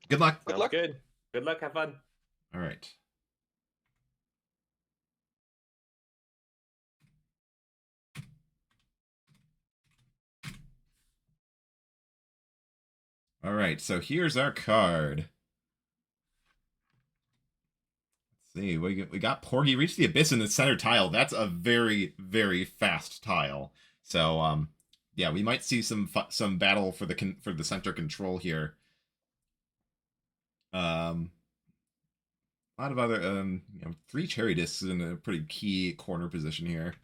Good luck. Good luck. Good. Good luck. Have fun. All right. All right, so here's our card. Let's see, we got Porgy reach the abyss in the center tile. That's a very, very fast tile. So yeah, we might see some battle for the center control here. A lot of other 3 cherry discs in a pretty key corner position here.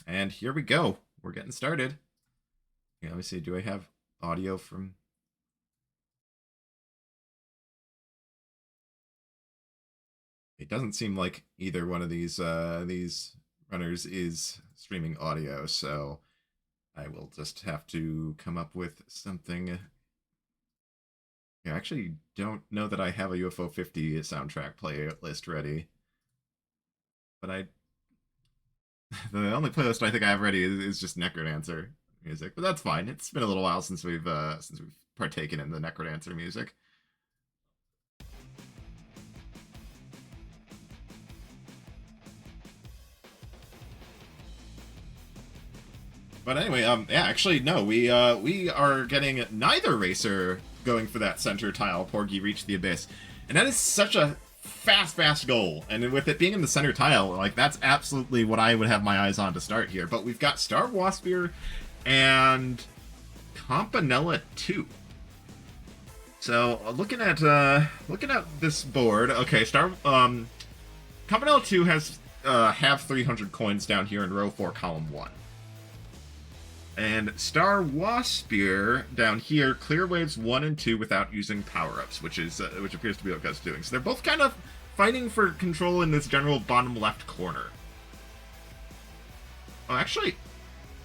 And here we go. We're getting started. Yeah, let me see. Do I have audio from? It doesn't seem like either one of these runners is streaming audio, so I will just have to come up with something. Yeah, I actually don't know that I have a UFO 50 soundtrack playlist ready, but the only playlist I think I have ready is just Necrodancer music, but that's fine. It's been a little while since we've partaken in the Necrodancer music. But anyway, yeah, actually, no, we are getting neither racer going for that center tile. Porgy reached the abyss, and that is such a fast goal. And with it being in the center tile, like that's absolutely what I would have my eyes on to start here. But we've got Star Waspier and Campanella 2. So looking at this board, okay, Campanella 2 has have 300 coins down here in row 4, column 1. And Star Waspier down here clear waves 1 and 2 without using power-ups, which appears to be what Gus doing. So they're both kind of fighting for control in this general bottom left corner. Oh, actually,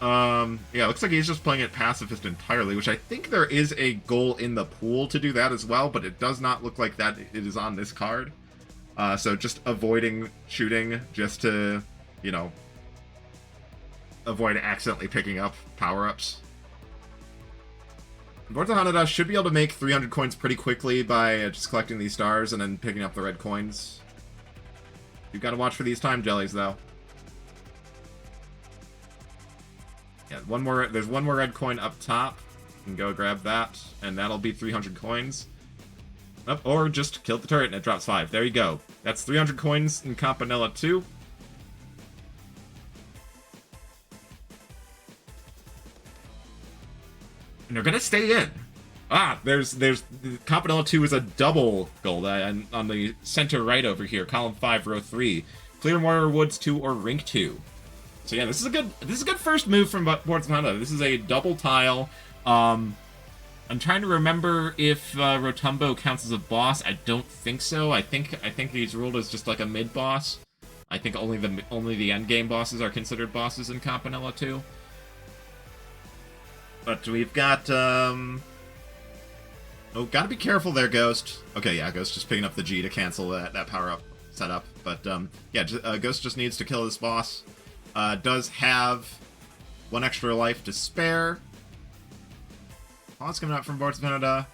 yeah, looks like he's just playing it pacifist entirely, which I think there is a goal in the pool to do that as well, but it does not look like that it is on this card. So just avoiding shooting just to, avoid accidentally picking up power-ups. Boardsofhannahda should be able to make 300 coins pretty quickly by just collecting these stars and then picking up the red coins. You've got to watch for these time jellies, though. Yeah, there's one more red coin up top. You can go grab that, and that'll be 300 coins. Oh, or just kill the turret and it drops 5. There you go. That's 300 coins in Campanella 2. And they're gonna stay in. There's Campanella 2 is a double gold on the center right over here, column 5, row 3. Clear Moira Woods 2 or Rink 2. So yeah, this is a good first move from Boardsofhannahda. This is a double tile. I'm trying to remember if Rotumbo counts as a boss. I don't think so. I think he's ruled as just like a mid boss. I think only the end game bosses are considered bosses in Campanella 2. But we've got, oh, gotta be careful there, Ghost. Okay, yeah, Ghost just picking up the G to cancel that power-up setup. But, yeah, Ghost just needs to kill this boss. Does have 1 extra life to spare. Pause coming out from Boardsofhannahda.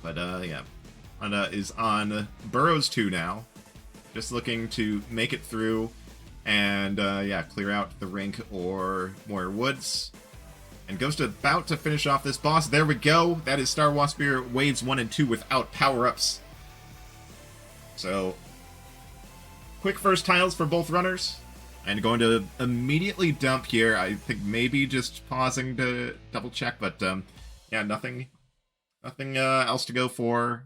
But, yeah. Hannahda is on Burrows 2 now. Just looking to make it through and, yeah, clear out the Rink or Moira Woods. And Ghost about to finish off this boss. There we go. That is Star Waspier waves 1 and 2 without power-ups. So, quick first tiles for both runners. And going to immediately dump here. I think maybe just pausing to double check, but yeah, nothing else to go for.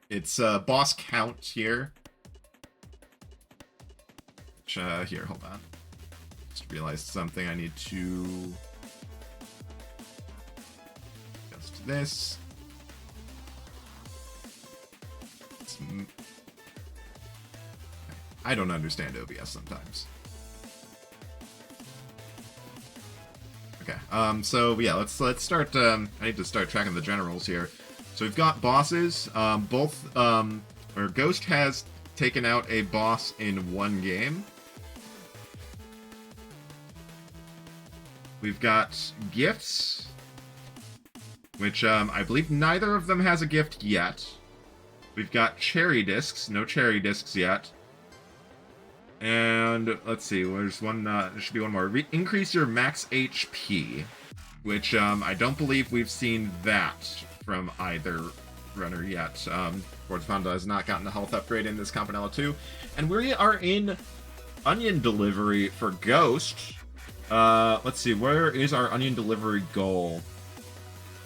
It's boss count here. Which, here, hold on. Just realized something. I need to adjust this. I don't understand OBS sometimes. Okay, so yeah, let's start. I need to start tracking the generals here. So we've got bosses. Or Ghost has taken out a boss in 1 game. We've got gifts, which I believe neither of them has a gift yet. We've got cherry discs, no cherry discs yet. And let's see, there's one, there should be one more. Increase your max HP, which I don't believe we've seen that from either runner yet. Boardsofhannahda has not gotten a health upgrade in this Campanella 2. And we are in onion delivery for Ghost. Let's see, where is our onion delivery goal?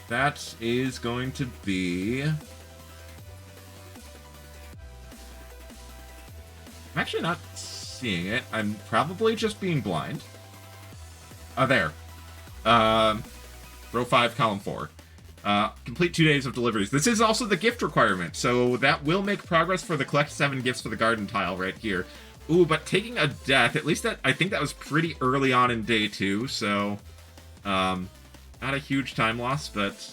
That is going to be... I'm actually not seeing it. I'm probably just being blind. There. Row 5, column 4. Complete 2 days of deliveries. This is also the gift requirement, so that will make progress for the collect 7 gifts for the garden tile right here. Ooh, but taking a death, at least I think that was pretty early on in day 2, so not a huge time loss, but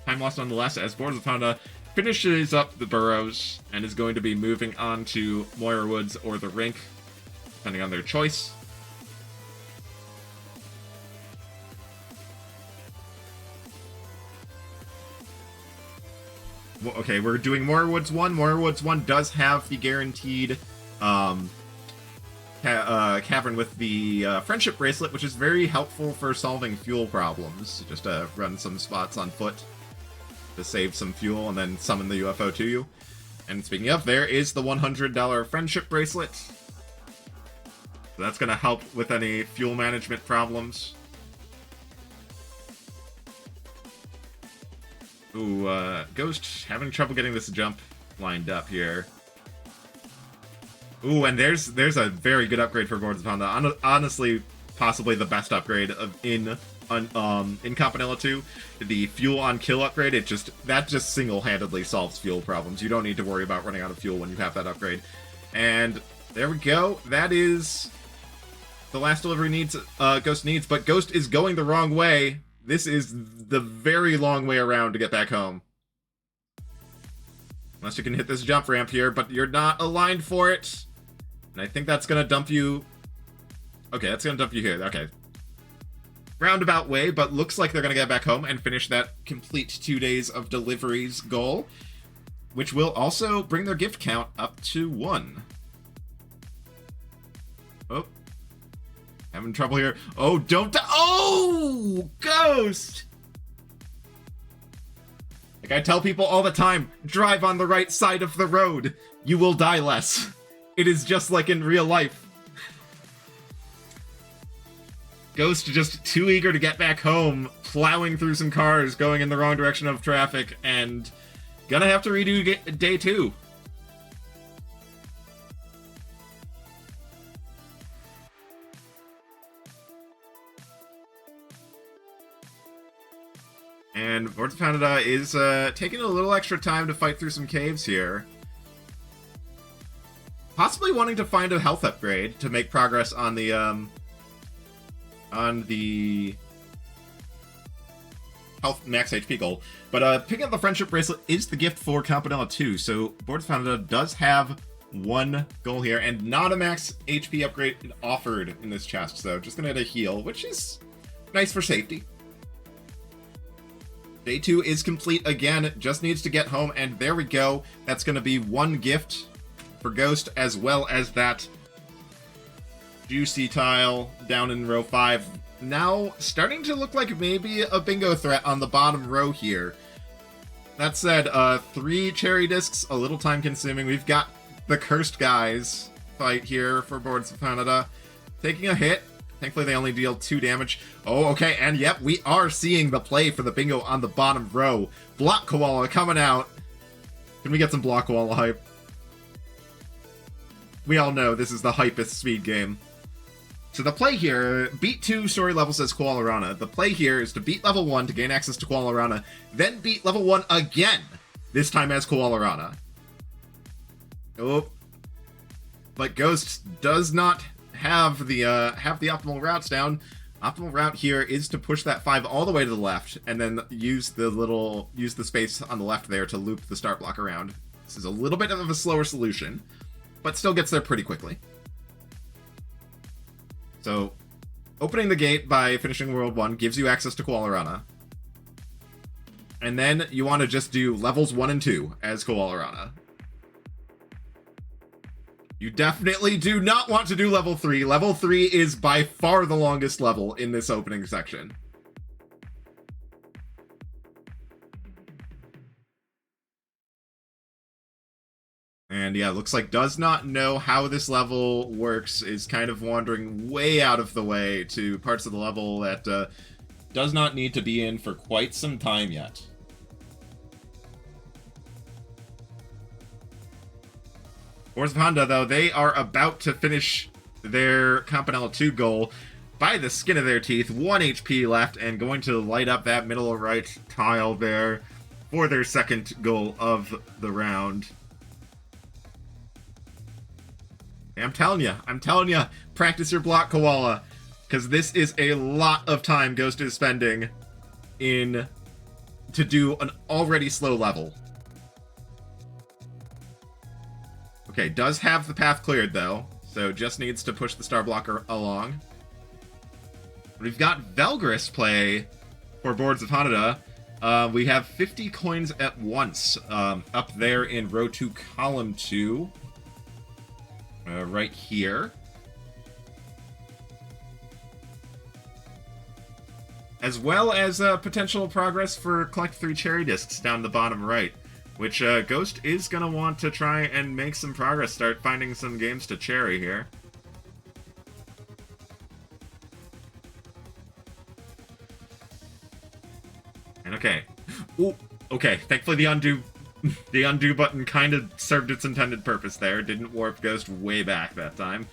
time loss nonetheless, as Boardsofhannahda finishes up the burrows and is going to be moving on to Moira Woods or the rink, depending on their choice. Well, okay, we're doing Moira Woods 1. Moira Woods 1 does have the guaranteed cavern with the friendship bracelet, which is very helpful for solving fuel problems. Just run some spots on foot to save some fuel and then summon the UFO to you. And speaking of, there is the $100 friendship bracelet. So that's going to help with any fuel management problems. Ooh, Ghost having trouble getting this jump lined up here. Ooh, and there's a very good upgrade for Boardsofhannahda. Honestly, possibly the best upgrade in Campanella 2. The fuel on kill upgrade, that just single-handedly solves fuel problems. You don't need to worry about running out of fuel when you have that upgrade. And there we go. That is the last delivery Ghost needs, but Ghost is going the wrong way. This is the very long way around to get back home. Unless you can hit this jump ramp here, but you're not aligned for it. And I think that's going to dump you... Okay, that's going to dump you here. Okay. Roundabout way, but looks like they're going to get back home and finish that complete 2 days of deliveries goal, which will also bring their gift count up to 1. Oh. Having trouble here. Oh, don't... Oh! Ghost! Like I tell people all the time, drive on the right side of the road. You will die less. It is just like in real life. Ghost just too eager to get back home, plowing through some cars, going in the wrong direction of traffic, and gonna have to redo day 2. And Boardsofhannahda is taking a little extra time to fight through some caves here. Possibly wanting to find a health upgrade to make progress on the health max HP goal. But picking up the friendship bracelet is the gift for Campanella 2, so Boardsofhannahda does have one goal here, and not a max HP upgrade offered in this chest, so just gonna hit a heal, which is nice for safety. Day 2 is complete again, it just needs to get home, and there we go. That's going to be one gift for Ghost, as well as that juicy tile down in row 5. Now, starting to look like maybe a bingo threat on the bottom row here. That said, 3 cherry discs, a little time consuming. We've got the cursed guys fight here for Boardsofhannahda. Taking a hit. Thankfully, they only deal 2 damage. Oh, okay, and yep, we are seeing the play for the bingo on the bottom row. Block Koala coming out. Can we get some Block Koala hype? We all know this is the hypest speed game. So the play here, beat 2 story levels as Koalarana. The play here is to beat level 1 to gain access to Koalarana, then beat level 1 again, this time as Koalarana. Oh. But Ghost does not have the optimal routes down. Optimal route here is to push that 5 all the way to the left, and then use the space on the left there to loop the start block around. This is a little bit of a slower solution, but still gets there pretty quickly. So, opening the gate by finishing World 1 gives you access to Koalarana. And then you want to just do levels 1 and 2 as Koalarana. You definitely do not want to do level 3. Level 3 is by far the longest level in this opening section. And yeah, looks like does not know how this level works, is kind of wandering way out of the way to parts of the level that does not need to be in for quite some time yet. Boardsofhannahda, though, they are about to finish their Campanella 2 goal by the skin of their teeth. 1 HP left, and going to light up that middle right tile there for their second goal of the round. I'm telling you, practice your block, Koala, because this is a lot of time Ghost is spending to do an already slow level. Okay, does have the path cleared, though, so just needs to push the star blocker along. We've got Velgris play for Boardsofhannahda. We have 50 coins at once up there in row 2, column 2. Right here. As well as potential progress for collect 3 cherry discs down the bottom right, which Ghost is going to want to try and make some progress, start finding some games to cherry here. And okay. Ooh, okay, thankfully the undo button kind of served its intended purpose there. Didn't warp Ghost way back that time.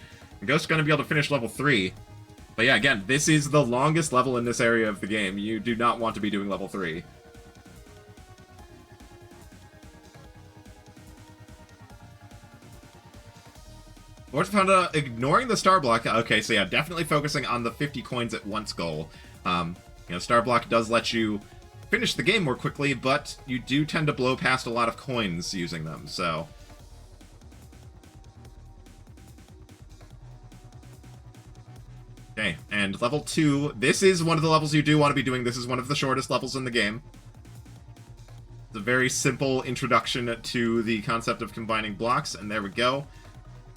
Ghost's going to be able to finish level 3. But yeah, again, this is the longest level in this area of the game. You do not want to be doing level 3. Boardsofhannahda ignoring the star block. Okay, so yeah, definitely focusing on the 50 coins at once goal. Star block does let you finish the game more quickly, but you do tend to blow past a lot of coins using them, so... Okay, and level 2, this is one of the levels you do want to be doing. This is one of the shortest levels in the game. It's a very simple introduction to the concept of combining blocks, and there we go.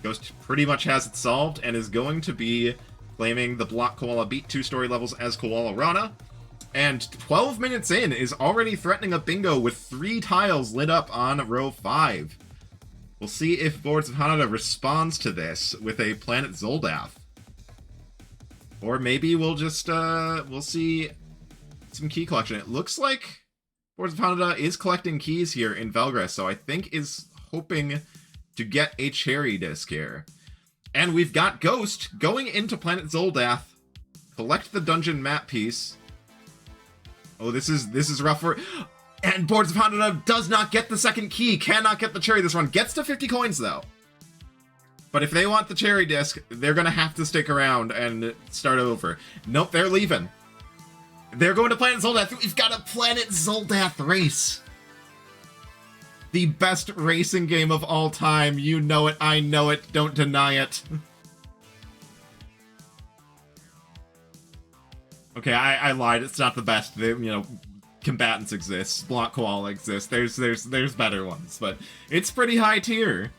Ghost pretty much has it solved, and is going to be claiming the Block Koala Beat 2-story levels as Koalarana. And 12 minutes in is already threatening a bingo with 3 tiles lit up on row 5. We'll see if Boardsofhannahda responds to this with a Planet Zoldath. Or maybe we'll just, we'll see some key collection. It looks like Boardsofhannahda is collecting keys here in Velgris, so I think is hoping to get a cherry disc here. And we've got Ghost going into Planet Zoldath, collect the dungeon map piece. Oh, this is rough for... And Boardsofhannahda does not get the second key, cannot get the cherry this run. Gets to 50 coins, though. But if they want the cherry disc, they're going to have to stick around and start over. Nope, they're leaving. They're going to Planet Zoldath. We've got a Planet Zoldath race. The best racing game of all time. You know it, I know it, don't deny it. Okay, I lied. It's not the best. Combatants exist. Block Koala exists. There's better ones, but it's pretty high tier.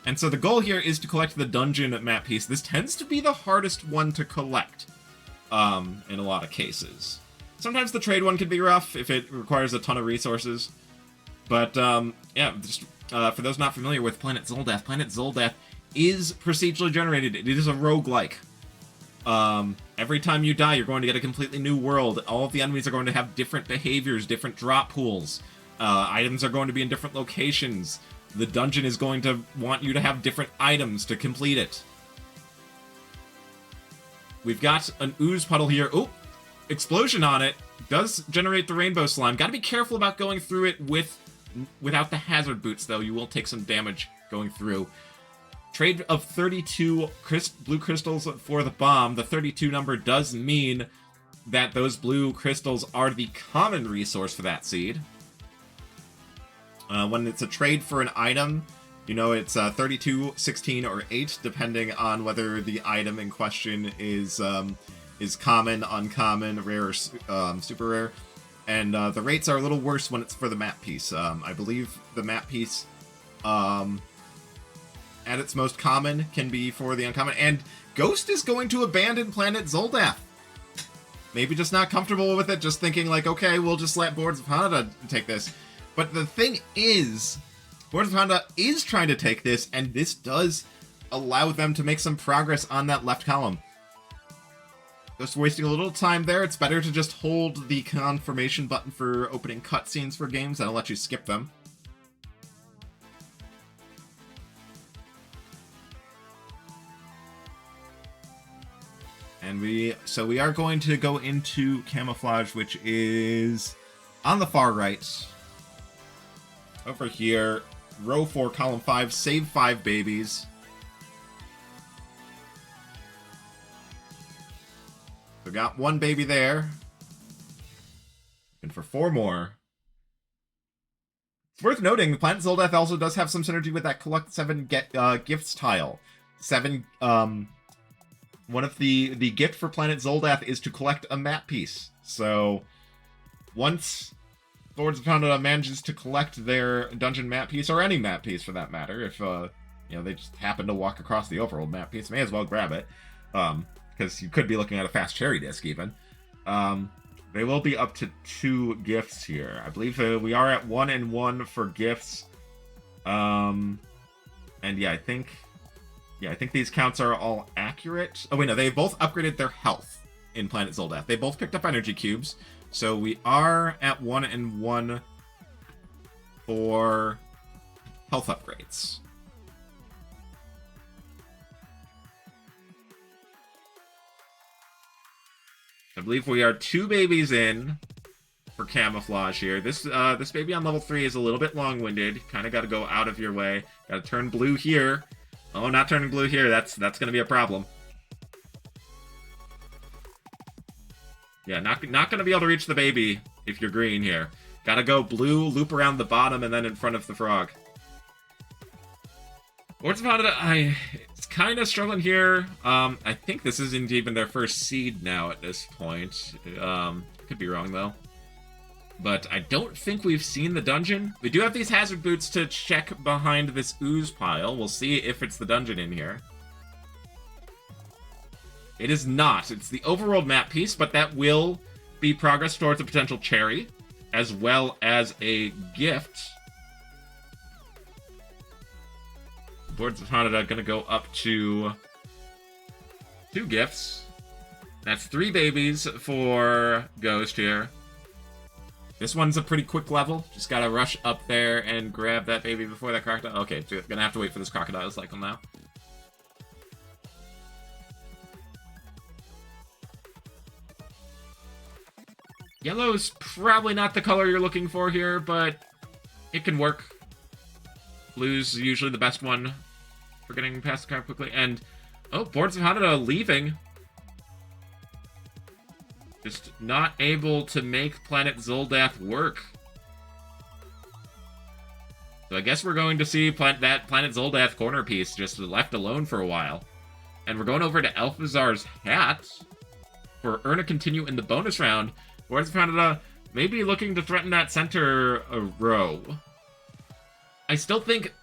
And so the goal here is to collect the dungeon map piece. This tends to be the hardest one to collect, in a lot of cases. Sometimes the trade one can be rough if it requires a ton of resources. But, yeah, just for those not familiar with Planet Zoldath is procedurally generated. It is a roguelike. Every time you die, you're going to get a completely new world. All of the enemies are going to have different behaviors, different drop pools. Items are going to be in different locations. The dungeon is going to want you to have different items to complete it. We've got an ooze puddle here. Oh, explosion on it. Does generate the rainbow slime. Got to be careful about going through it without the hazard boots, though. You will take some damage going through. Trade of 32 blue crystals for the bomb. The 32 number does mean that those blue crystals are the common resource for that seed. When it's a trade for an item, it's 32, 16, or 8, depending on whether the item in question is is common, uncommon, rare, super rare. And the rates are a little worse when it's for the map piece. I believe the map piece, at its most common, can be for the uncommon. And Ghost is going to abandon Planet Zoldath. Maybe just not comfortable with it, just thinking like, okay, we'll just let Boards of Hannahda take this. But the thing is, Boards of Hannahda is trying to take this, and this does allow them to make some progress on that left column. Just wasting a little time there. It's better to just hold the confirmation button for opening cutscenes for games. That'll let you skip them. And we are going to go into camouflage, which is on the far right. Over here, row 4, column 5, save 5 babies. We got 1 baby there. And for 4 more. It's worth noting, the Planet Zoldath also does have some synergy with that collect 7 gifts tile. 7, one of the gift for Planet Zoldath is to collect a map piece. So, once Boards of Hannahda manages to collect their dungeon map piece, or any map piece for that matter, if, they just happen to walk across the overworld map piece, may as well grab it. Because you could be looking at a fast cherry disc, even. They will be up to 2 gifts here. I believe we are at 1 and 1 for gifts. And yeah, I think these counts are all accurate. Oh, wait, no, they both upgraded their health in Planet Zoldath. They both picked up energy cubes. So we are at 1 and 1 for health upgrades. I believe we are 2 babies in for camouflage here. This baby on level 3 is a little bit long-winded. Kind of got to go out of your way. Got to turn blue here. Oh, not turning blue here. That's going to be a problem. Yeah, not going to be able to reach the baby if you're green here. Got to go blue, loop around the bottom, and then in front of the frog. Boards of Hannahda, it's kind of struggling here. I think this isn't even their first seed now at this point. Could be wrong, though. But I don't think we've seen the dungeon. We do have these hazard boots to check behind this ooze pile. We'll see if it's the dungeon in here. It is not. It's the overworld map piece, but that will be progress towards a potential cherry, as well as a gift. Boards of Hannahda going to go up to 2 gifts. That's 3 babies for Ghost here. This one's a pretty quick level. Just gotta rush up there and grab that baby before that crocodile. Okay, gonna have to wait for this crocodile cycle now. Yellow's probably not the color you're looking for here, but it can work. Blue's usually the best one for getting past the car quickly. And, oh, Boards of Hannahda leaving. Just not able to make Planet Zoldath work. So I guess we're going to see that Planet Zoldath corner piece just left alone for a while. And we're going over to Alphazar's hat for Earn a Continue in the bonus round. Boards of Hannahda maybe looking to threaten that center row. I still think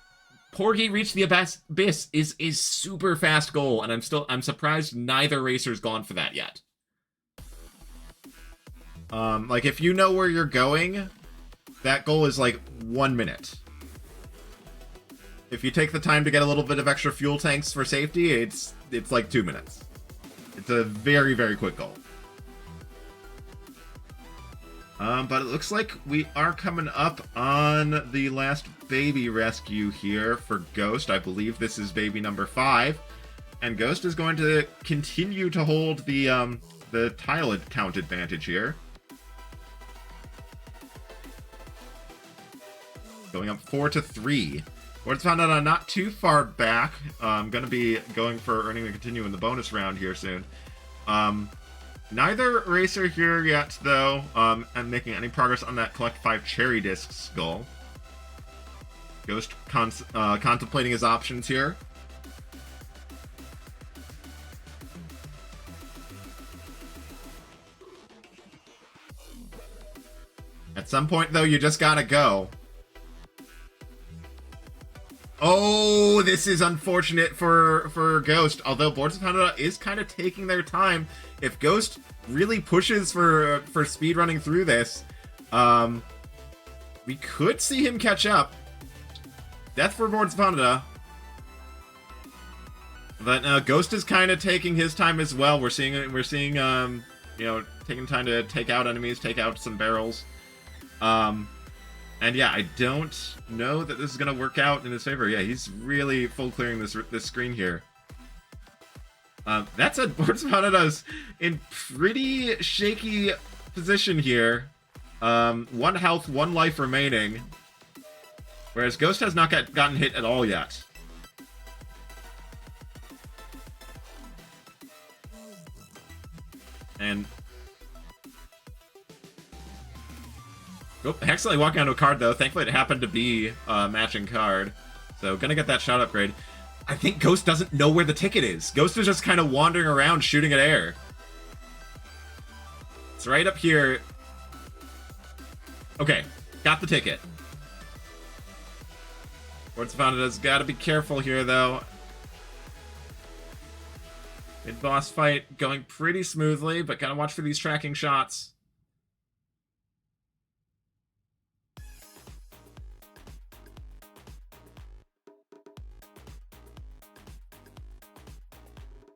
Porgy Reach the Abyss is super fast goal, and I'm surprised neither racer's gone for that yet. Like, if you know where you're going, that goal is, like, 1 minute. If you take the time to get a little bit of extra fuel tanks for safety, it's like 2 minutes. It's a very, very quick goal. But it looks like we are coming up on the last baby rescue here for Ghost. I believe this is baby number 5. And Ghost is going to continue to hold the tile count advantage here. Going up 4-3. Boards of Hannahda not too far back. I'm going to be going for Earning a Continue in the bonus round here soon. Neither racer here yet, though, and making any progress on that collect 5 cherry discs goal. Ghost contemplating his options here. At some point, though, you just gotta go. Oh, this is unfortunate for Ghost. Although Boardsofhannahda is kind of taking their time. If Ghost really pushes for speedrunning through this, we could see him catch up. Death for Boardsofhannahda. But Ghost is kind of taking his time as well. We're seeing you know, taking time to take out enemies, take out some barrels. And yeah, I don't know that this is gonna work out in his favor. Yeah, he's really full clearing this screen here. That said, Boardsofhannahda's in pretty shaky position here. 1 health, 1 life remaining. Whereas Ghost has not gotten hit at all yet. And oh, accidentally walking onto a card, though. Thankfully, it happened to be a matching card. So, gonna get that shot upgrade. I think Ghost doesn't know where the ticket is. Ghost is just kind of wandering around, shooting at air. It's right up here. Okay, got the ticket. Boardsofhannahda's gotta be careful here, though. Mid-boss fight going pretty smoothly, but gotta watch for these tracking shots.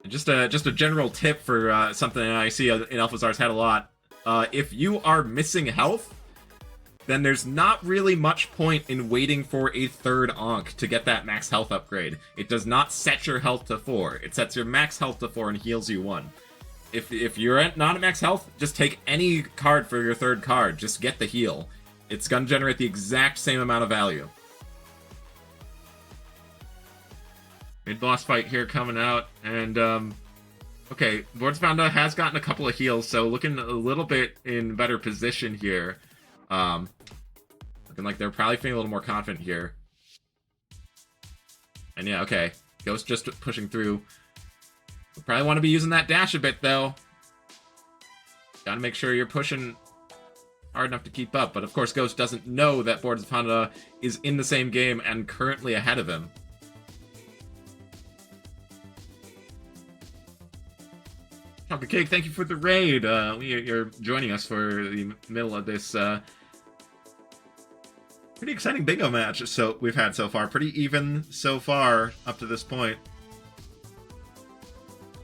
And just a general tip for something I see in Alphazar's head a lot. If you are missing health, then there's not really much point in waiting for a 3rd Ankh to get that max health upgrade. It does not set your health to 4. It sets your max health to 4 and heals you 1. If you're not at max health, just take any card for your 3rd card. Just get the heal. It's gonna generate the exact same amount of value. Mid-boss fight here coming out, and, okay, Boardsofhannahda has gotten a couple of heals, so looking a little bit in better position here. Looking like they're probably feeling a little more confident here. And yeah, okay, Ghost just pushing through. We'll probably want to be using that dash a bit, though. Gotta make sure you're pushing hard enough to keep up, but of course Ghost doesn't know that Boardsofhannahda is in the same game and currently ahead of him. Chocolate Cake, thank you for the raid. You're joining us for the middle of this pretty exciting bingo match we've had so far. Pretty even so far up to this point.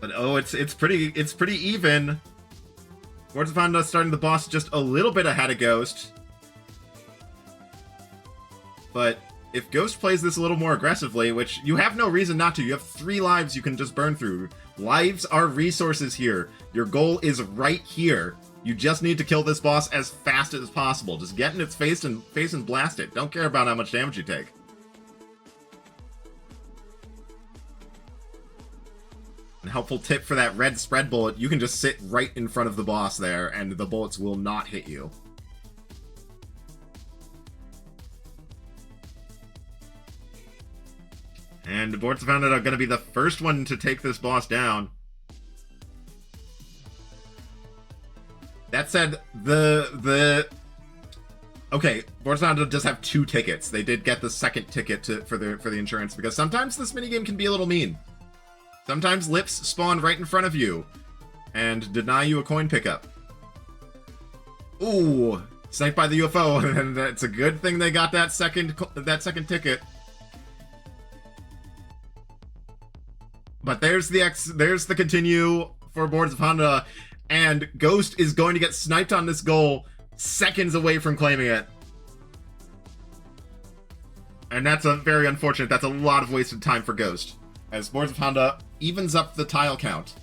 But oh, it's pretty even. Boardsofhannahda starting the boss just a little bit ahead of Ghost. But if Ghost plays this a little more aggressively, which you have no reason not to, you have 3 lives you can just burn through. Lives are resources here. Your goal is right here. You just need to kill this boss as fast as possible. Just get in its face and blast it. Don't care about how much damage you take. And helpful tip for that red spread bullet, you can just sit right in front of the boss there, and the bullets will not hit you. And Boardsofhannahda are going to be the first one to take this boss down. That said, okay, Boardsofhannahda does have 2 tickets. They did get the 2nd ticket for the insurance, because sometimes this minigame can be a little mean. Sometimes lips spawn right in front of you and deny you a coin pickup. Ooh, sniped by the UFO, and it's a good thing they got that second ticket. But there's the continue for Boardsofhannahda, and Ghost is going to get sniped on this goal seconds away from claiming it. And that's very unfortunate. That's a lot of wasted time for Ghost, as Boardsofhannahda evens up the tile count.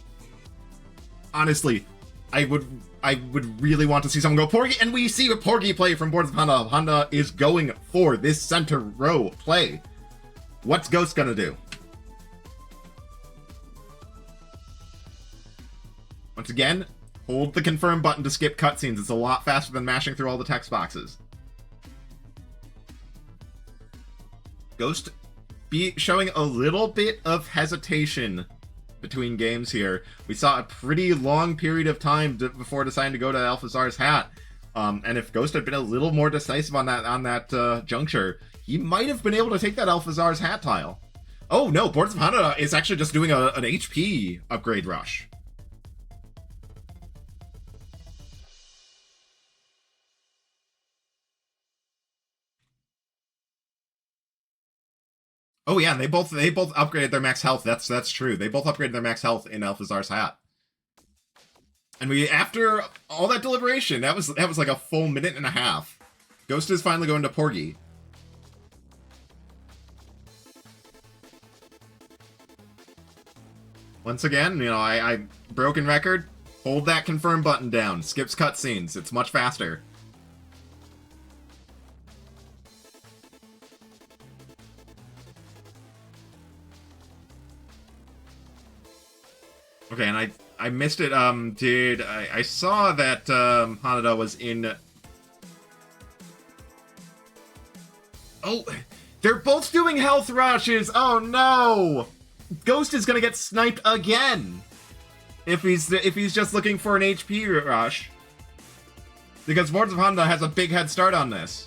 Honestly, I would really want to see someone go Porgy, and we see a Porgy play from Boardsofhannahda. Hannahda is going for this center row play. What's Ghost gonna do? Once again, hold the confirm button to skip cutscenes. It's a lot faster than mashing through all the text boxes. Ghost showing a little bit of hesitation between games here. We saw a pretty long period of time before deciding to go to Alphazar's hat. And if Ghost had been a little more decisive on that juncture, he might have been able to take that Alphazar's hat tile. Oh no, Boards of Hannahda is actually just doing an HP upgrade rush. Oh yeah, and they both upgraded their max health. That's true. They both upgraded their max health in Alphazar's hat. And after all that deliberation, that was like a full minute and a half. Ghost is finally going to Porgy. Once again, I broken record. Hold that confirm button down. Skips cutscenes. It's much faster. Okay, and I missed it. I saw that Hannahda was in. Oh, they're both doing health rushes. Oh no, Ghost is gonna get sniped again if he's just looking for an HP rush, because Boards of Hannahda has a big head start on this.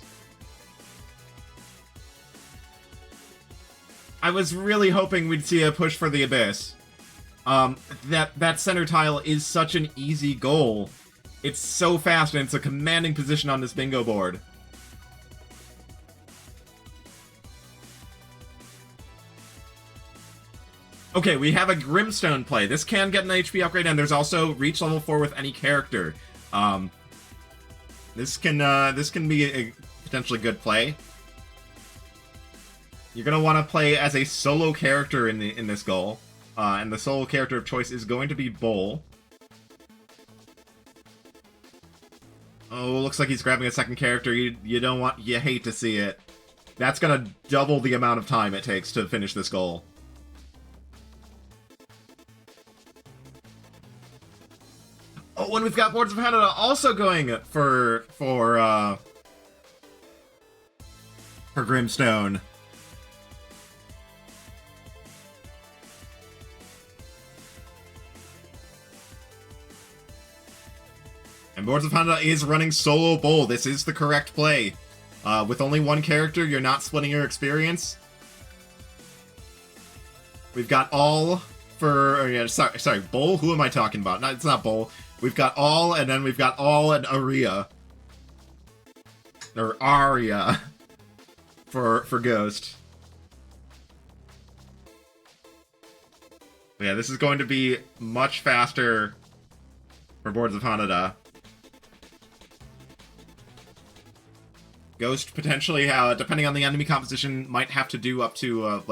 I was really hoping we'd see a push for the Abyss. That center tile is such an easy goal. It's so fast, and it's a commanding position on this bingo board. Okay, we have a Grimstone play. This can get an HP upgrade, and there's also reach level 4 with any character. This can be a potentially good play. You're gonna want to play as a solo character in this goal. And the solo character of choice is going to be Bull. Oh, looks like he's grabbing a second character. You hate to see it. That's gonna double the amount of time it takes to finish this goal. Oh, and we've got Boards of Hannahda also going for Grimstone. And Boards of Hannahda is running solo Bull. This is the correct play. With only one character, you're not splitting your experience. We've got all for... yeah, sorry, Bull? Who am I talking about? No, it's not Bull. We've got all, and then we've got all and Aria. Or Aria. For Ghost. But yeah, this is going to be much faster for Boards of Hannahda. Ghost potentially, depending on the enemy composition, might have to do up to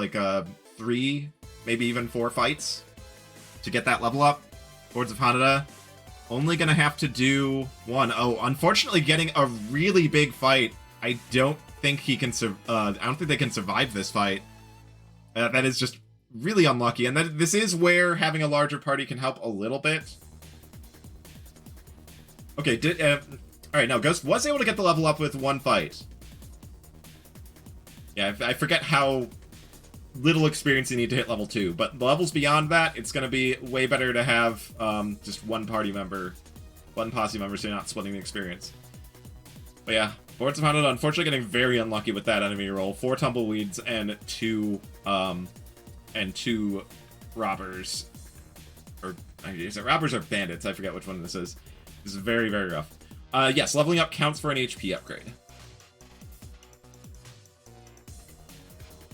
3, maybe even 4 fights to get that level up. Boards of Hannahda only gonna have to do 1. Oh, unfortunately, getting a really big fight. I don't think he can. I don't think they can survive this fight. That is just really unlucky, and this is where having a larger party can help a little bit. Okay, Alright, now Ghost was able to get the level up with 1 fight. Yeah, I forget how little experience you need to hit level 2, but the levels beyond that, it's going to be way better to have just one party member, one posse member, so you're not splitting the experience. But yeah, Boards of Hannahda unfortunately getting very unlucky with that enemy roll. 4 tumbleweeds and 2 robbers. Or is it robbers or bandits? I forget which one this is. This is very, very rough. Yes, leveling up counts for an HP upgrade.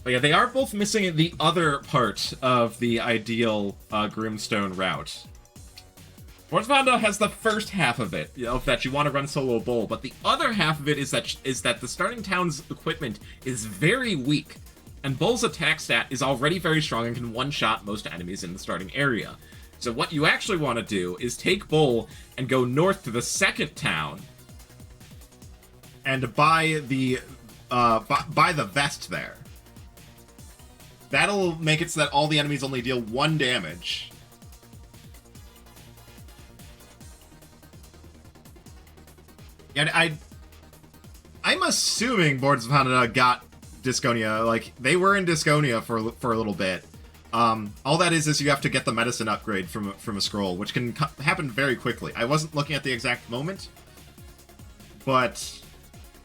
But yeah, they are both missing the other part of the ideal Grimstone route. Boards of Hannahda has the first half of it, that you want to run solo Bull, but the other half of it is that the starting town's equipment is very weak, and Bull's attack stat is already very strong and can one-shot most enemies in the starting area. So what you actually want to do is take Bull and go north to the second town and buy the vest there. That'll make it so that all the enemies only deal 1 damage. And I'm assuming Boards of Hannahda got Disconia. Like, they were in Disconia for a little bit. All that is you have to get the medicine upgrade from a scroll, which can happen very quickly. I wasn't looking at the exact moment, but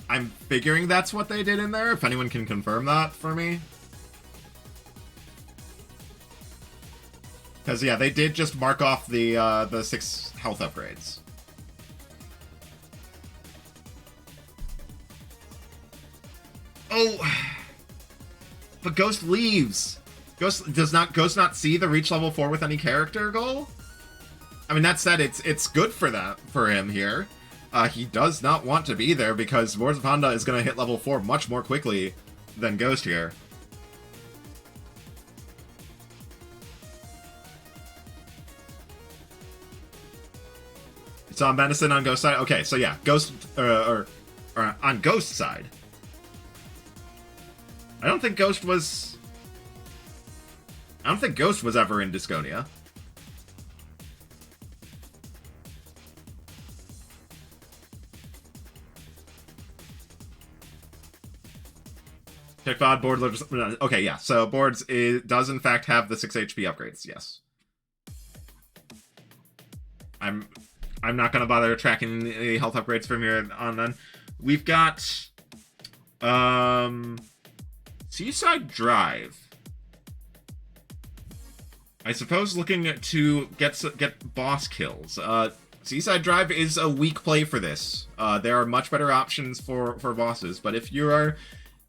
I'm figuring that's what they did in there, if anyone can confirm that for me. Because, yeah, they did just mark off the 6 health upgrades. Oh! But Ghost leaves! Does Ghost not see the reach level 4 with any character goal? I mean, that said, it's good for him here. He does not want to be there because Boardsofhannahda is going to hit level 4 much more quickly than Ghost here. It's on Medicine on Ghost side. Okay, so yeah, Ghost or on Ghost side. I don't think Ghost was ever in Disconia. Check VOD, board. Okay, yeah. So Boards does in fact have the 6 HP upgrades. Yes. I'm not gonna bother tracking the health upgrades from here on. Then we've got Seaside Drive. I suppose looking to get boss kills. Seaside Drive is a weak play for this. There are much better options for bosses, but if you are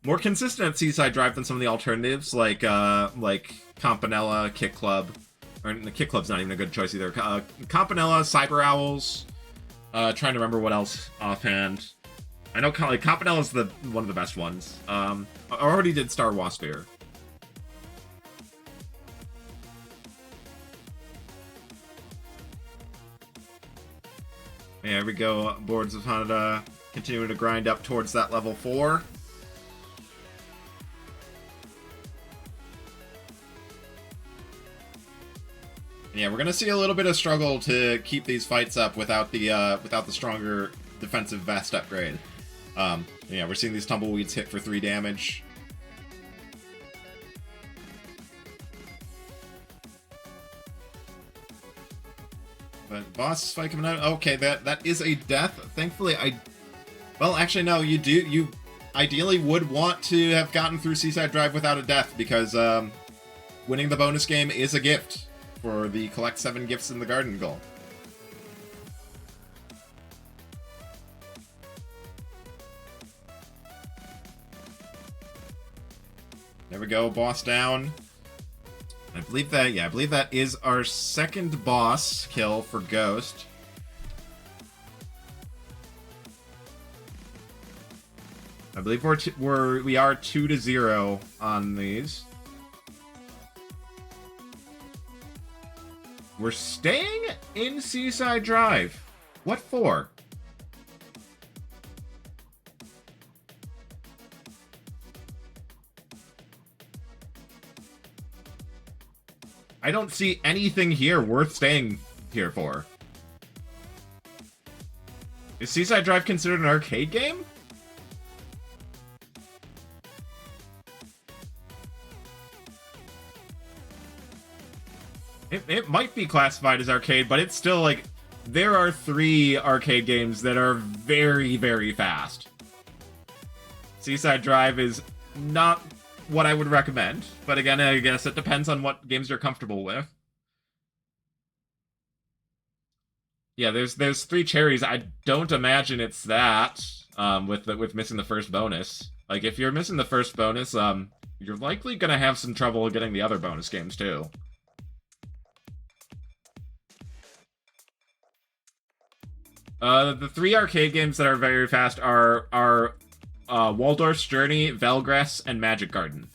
more consistent at Seaside Drive than some of the alternatives, like Campanella, Kick Club, or the Kick Club's not even a good choice either. Campanella, Cyber Owls. Trying to remember what else offhand. I know Campanella's one of the best ones. I already did Star Wasphere. There we go. Boardsofhannahda continuing to grind up towards that level 4. Yeah, we're gonna see a little bit of struggle to keep these fights up without the stronger defensive vest upgrade. Yeah, we're seeing these tumbleweeds hit for 3 damage. But boss fight coming out. Okay, that is a death. Thankfully, well, actually, no. You ideally would want to have gotten through Seaside Drive without a death because winning the bonus game is a gift for the collect 7 gifts in the garden goal. There we go, boss down. I believe that is our second boss kill for Ghost. I believe we are 2-0 on these. We're staying in Seaside Drive. What for? I don't see anything here worth staying here for. Is Seaside Drive considered an arcade game? It might be classified as arcade, but it's still like, there are 3 arcade games that are very, very fast. Seaside Drive is not what I would recommend, but again, I guess it depends on what games you're comfortable with. Yeah, there's 3 cherries. I don't imagine it's that, with missing the first bonus. Like, if you're missing the first bonus, you're likely gonna have some trouble getting the other bonus games, too. The 3 arcade games that are very fast are Waldorf's Journey, Velgress, and Magic Garden.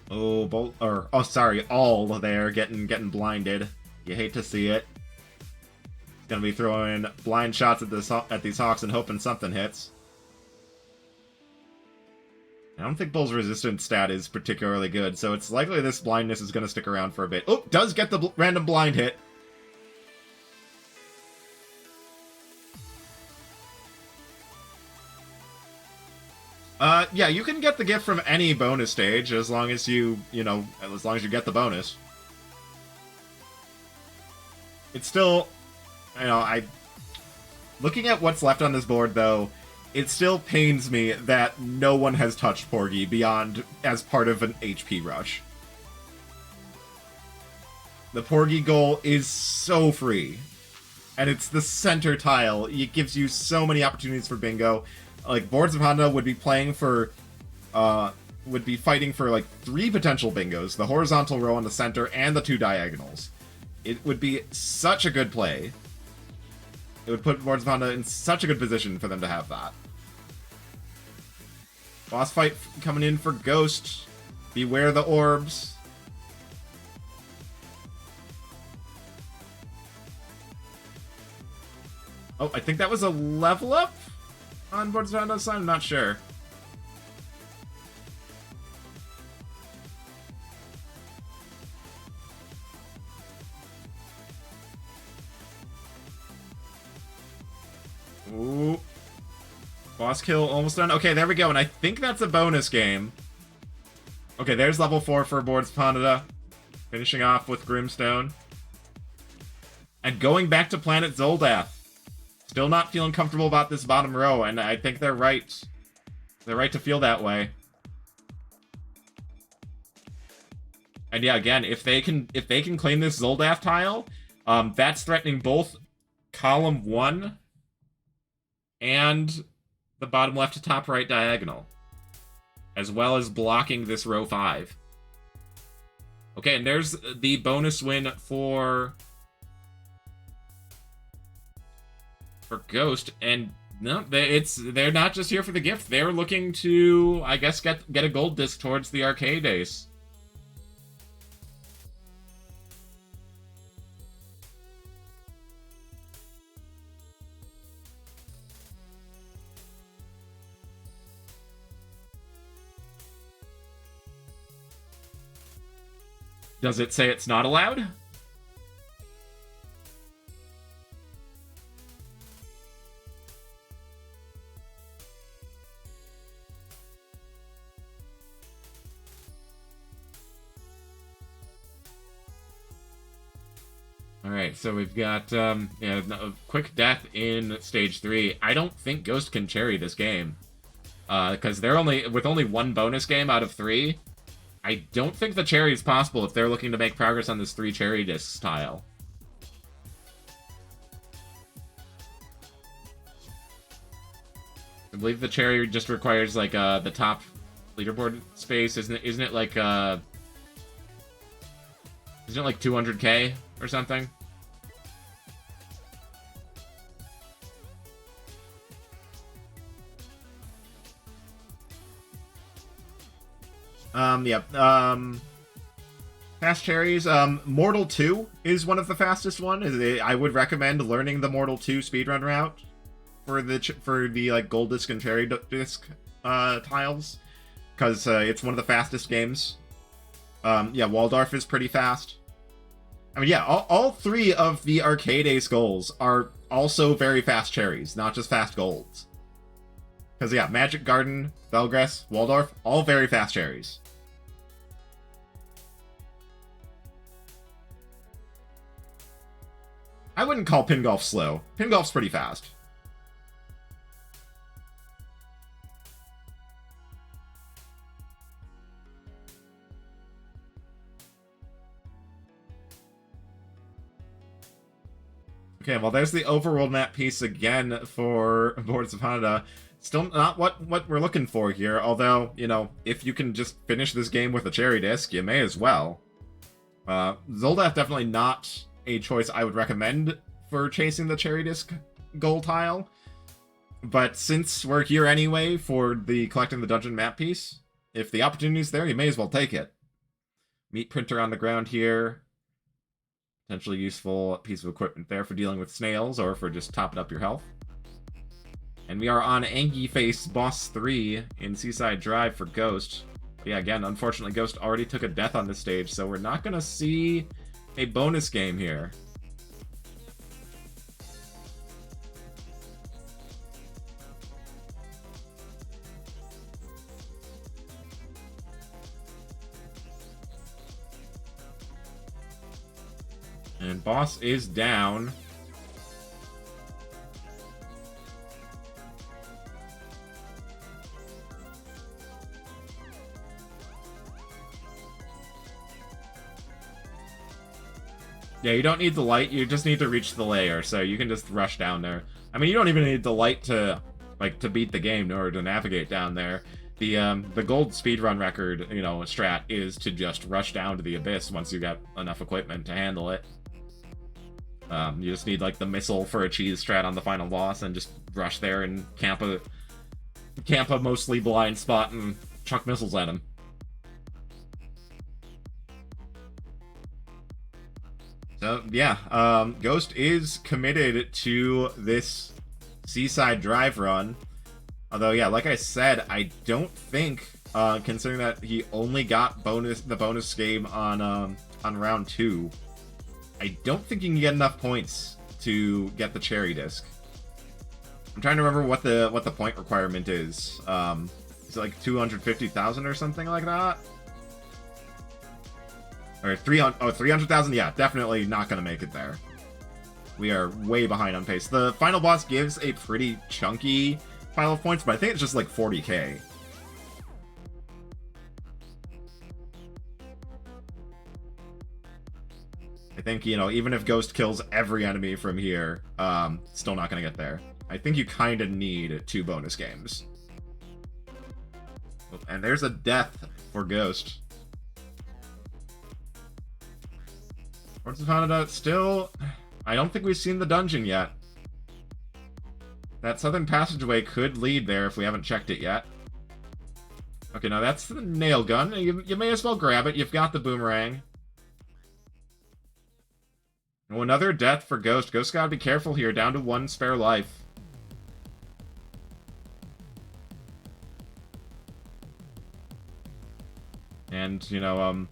Oh, sorry, all there getting blinded. You hate to see it. He's gonna be throwing blind shots at these Hawks and hoping something hits. I don't think Bull's resistance stat is particularly good, so it's likely this blindness is going to stick around for a bit. Oh, does get the random blind hit. Yeah, you can get the gift from any bonus stage as long as you get the bonus. It's still, looking at what's left on this board, though, it still pains me that no one has touched Porgy beyond as part of an HP rush. The Porgy goal is so free. And it's the center tile. It gives you so many opportunities for bingo. Like, Boards of Hannahda would be fighting for, like, 3 potential bingos. The horizontal row on the center and the 2 diagonals. It would be such a good play. It would put Boards of Hannahda in such a good position for them to have that. Boss fight coming in for Ghost. Beware the orbs. Oh, I think that was a level up on Boards of Hannahda's side? I'm not sure. Ooh. Boss kill almost done. Okay, there we go. And I think that's a bonus game. Okay, there's level 4 for Boards of Hannahda. Finishing off with Grimstone. And going back to Planet Zoldath. Still not feeling comfortable about this bottom row, and I think they're right. They're right to feel that way. And yeah, again, if they can claim this Zoldath tile, that's threatening both column 1 and the bottom left to top right diagonal, as well as blocking this row 5. Okay, and there's the bonus win for Ghost, and no, they're not just here for the gift. They're looking to, I guess, get a gold disc towards the arcade ace. Does it say it's not allowed? Alright, so we've got a quick death in stage 3. I don't think Ghost can cherry this game. Because they're with only 1 bonus game out of 3. I don't think the cherry is possible if they're looking to make progress on this 3 cherry discs tile. I believe the cherry just requires, like, the top leaderboard space. Isn't it like 200k or something? Fast cherries. Mortal 2 is one of the fastest one. I would recommend learning the Mortal 2 speedrun route for the like gold disc and cherry disc tiles, because it's one of the fastest games. Waldorf is pretty fast. I mean, yeah, all 3 of the arcade ace goals are also very fast cherries, not just fast golds. Because, yeah, Magic Garden, Belgress, Waldorf, all very fast cherries. I wouldn't call Pin Golf slow. Pin Golf's pretty fast. Okay, well, there's the overworld map piece again for Boards of Hannahda. Still not what we're looking for here, although, if you can just finish this game with a cherry disc, you may as well. Zoldath definitely not a choice I would recommend for chasing the cherry disc goal tile, but since we're here anyway for the collecting the dungeon map piece, if the opportunity's there, you may as well take it. Meat printer on the ground here. Potentially useful piece of equipment there for dealing with snails or for just topping up your health. And we are on Angie Face Boss 3 in Seaside Drive for Ghost. But yeah, again, unfortunately, Ghost already took a death on this stage, so we're not going to see a bonus game here. And boss is down. Yeah, you don't need the light, you just need to reach the layer, so you can just rush down there. I mean, you don't even need the light to, like, to beat the game in order to navigate down there. The gold speedrun record, you know, strat is to just rush down to the abyss once you got enough equipment to handle it. You just need, like, the missile for a cheese strat on the final boss and just rush there and camp a mostly blind spot and chuck missiles at him. So, yeah, Ghost is committed to this Seaside Drive run. Although, yeah, like I said, I don't think, considering that he only got the bonus game on round 2, I don't think you can get enough points to get the cherry disc. I'm trying to remember what the point requirement is. Is it like 250,000 or something like that? Or 300,000? Yeah, definitely not going to make it there. We are way behind on pace. The final boss gives a pretty chunky pile of points, but I think it's just like 40k. I think, you know, even if Ghost kills every enemy from here, still not going to get there. I think you kind of need 2 bonus games. And there's a death for Ghost. Boardsofhannahda still... I don't think we've seen the dungeon yet. That southern passageway could lead there if we haven't checked it yet. Okay, now that's the nail gun. You may as well grab it. You've got the boomerang. Oh, another death for Ghost. Ghost gotta be careful here. Down to 1 spare life. And, you know,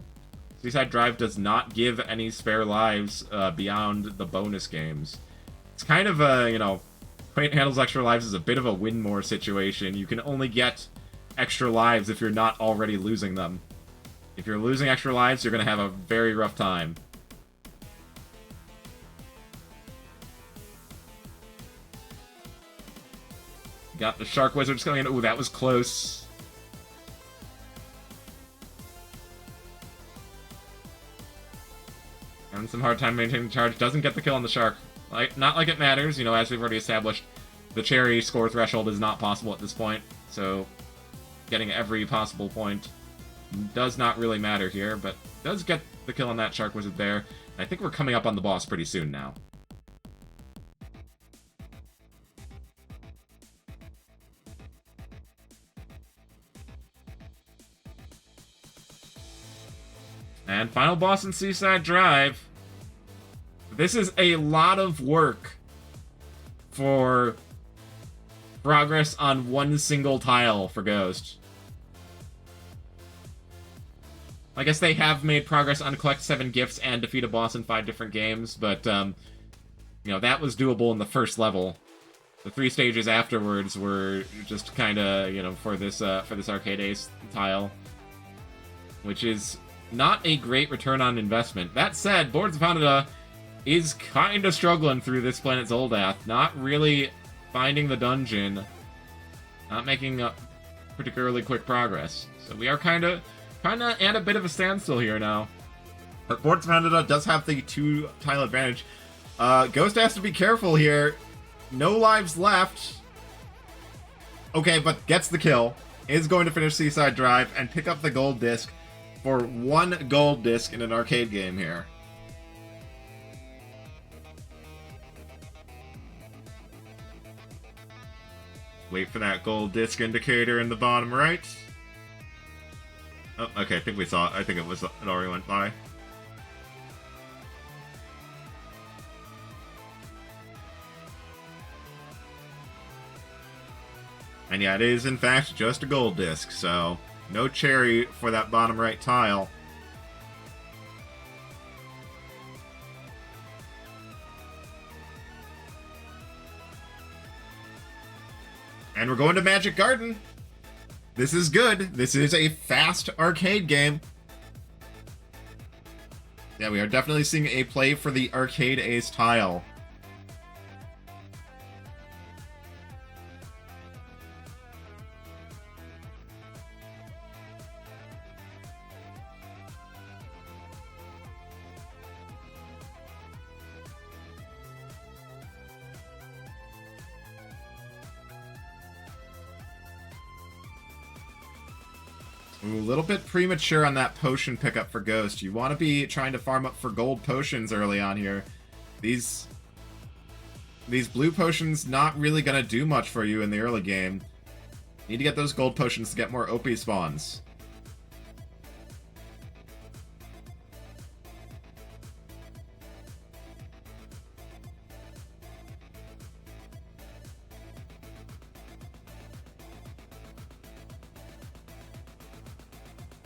Seaside Drive does not give any spare lives beyond the bonus games. It's kind of a, you know, Quaint handles extra lives is a bit of a win more situation. You can only get extra lives if you're not already losing them. If you're losing extra lives, you're going to have a very rough time. Got the Shark Wizards coming in. Ooh, that was close. Having some hard time maintaining the charge. Doesn't get the kill on the Shark. Not like it matters, you know, as we've already established. The cherry score threshold is not possible at this point, so getting every possible point does not really matter here, but does get the kill on that Shark Wizard there. I think we're coming up on the boss pretty soon now. And final boss in Seaside Drive. This is a lot of work for progress on 1 single tile for Ghost. I guess they have made progress on collect 7 gifts and defeat a boss in 5 different games, but, you know, that was doable in the first level. The 3 stages afterwards were just kind of, you know, for this Arcade Ace tile, which is not a great return on investment. That said, Boardsofhannahda is kind of struggling through this Planet Zoldath, not really finding the dungeon, not making particularly quick progress. So we are kind of at a bit of a standstill here now. But Boardsofhannahda does have the 2-tile advantage. Ghost has to be careful here. No lives left. Okay, but gets the kill. Is going to finish Seaside Drive and pick up the gold disc for 1 gold disc in an arcade game here. Wait for that gold disc indicator in the bottom right. Oh, okay, I think we saw it. I think it already went by. And yeah, it is in fact just a gold disc, so no cherry for that bottom right tile. And we're going to Magic Garden. This is good. This is a fast arcade game. Yeah, we are definitely seeing a play for the Arcade Ace tile. Ooh, a little bit premature on that potion pickup for Ghost. You want to be trying to farm up for gold potions early on here. These blue potions not really going to do much for you in the early game. You need to get those gold potions to get more OP spawns.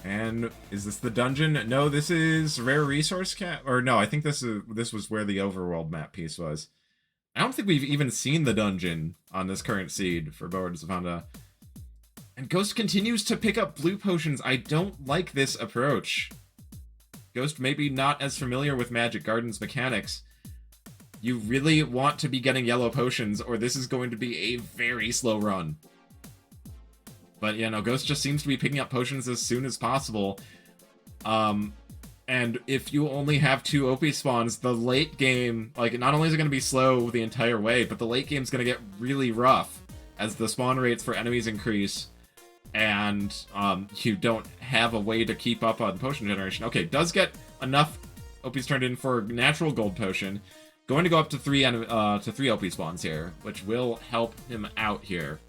And is this the dungeon? No, this is rare resource cap. Or no, I think this was where the overworld map piece was. I don't think we've even seen the dungeon on this current seed for Boardsofhannahda. And Ghost continues to pick up blue potions. I don't like this approach. Ghost maybe not as familiar with Magic Garden's mechanics. You really want to be getting yellow potions, or this is going to be a very slow run. But, yeah, no, Ghost just seems to be picking up potions as soon as possible. And if you only have 2 OP spawns, the late game, like, not only is it going to be slow the entire way, but the late game's going to get really rough as the spawn rates for enemies increase, and you don't have a way to keep up on potion generation. Okay, does get enough OPs turned in for natural gold potion. Going to go up to 3 OP spawns here, which will help him out here.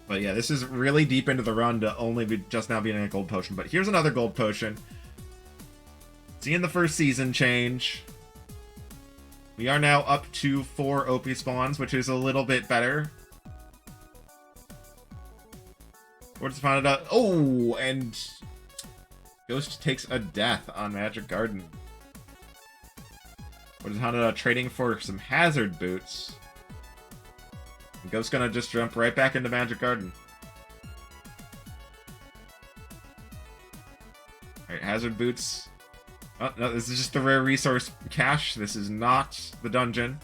But yeah, this is really deep into the run to only be just now being a gold potion. But here's another gold potion. Seeing the first season change. We are now up to 4 OP spawns, which is a little bit better. Boardsofhannahda. Oh, and Ghost takes a death on Magic Garden. Boardsofhannahda trading for some hazard boots. Ghost's gonna just jump right back into Magic Garden. Alright, hazard boots. Oh, no, this is just the rare resource cache. This is not the dungeon.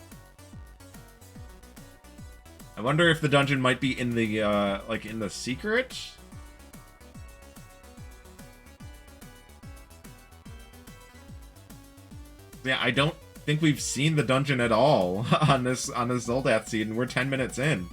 I wonder if the dungeon might be in the, like, in the secret? Yeah, I don't think we've seen the dungeon at all on this Zoldath seed, and we're 10 minutes in.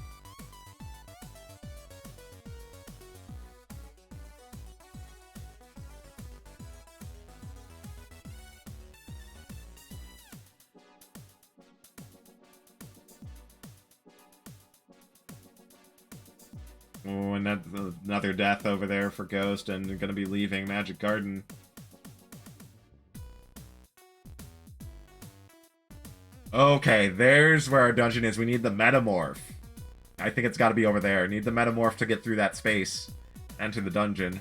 Oh, and that's another death over there for Ghost, and gonna be leaving Magic Garden. Okay, there's where our dungeon is. We need the Metamorph. I think it's got to be over there. Need the Metamorph to get through that space. Enter the dungeon.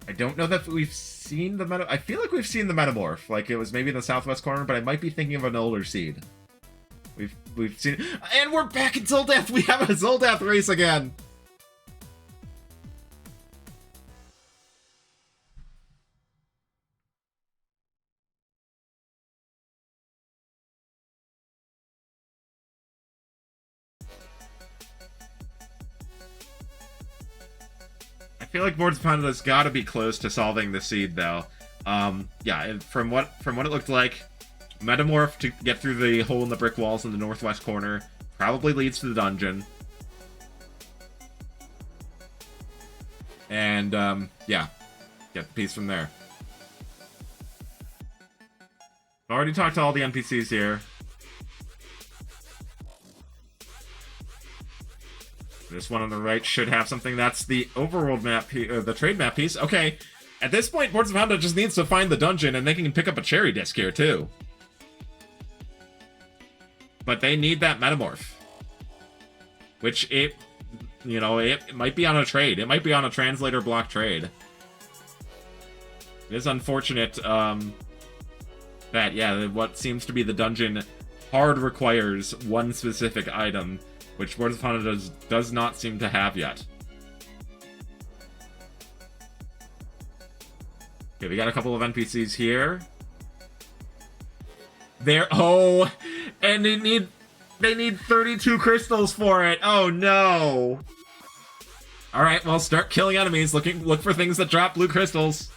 I don't know that we've seen the Metamorph. I feel like we've seen the Metamorph. Like, it was maybe in the southwest corner, but I might be thinking of an older seed. We've seen it. And we're back in Zoldath! We have a Zoldath race again! I feel like Boardsofhannahda's got to be close to solving the seed, though. Yeah, and from what it looked like, Metamorph to get through the hole in the brick walls in the northwest corner probably leads to the dungeon. And, yeah, get the piece from there. I've already talked to all the NPCs here. This one on the right should have something. That's the overworld map, the trade map piece. Okay, at this point, Boardsofhannahda just needs to find the dungeon, and they can pick up a cherry disc here, too. But they need that Metamorph. Which, it might be on a trade. It might be on a translator block trade. It is unfortunate, that, yeah, what seems to be the dungeon hard requires one specific item, which Boardsofhannahda does not seem to have yet. Okay, we got a couple of NPCs here. Oh, and they need 32 crystals for it. Oh no. All right, well, start killing enemies. Look for things that drop blue crystals.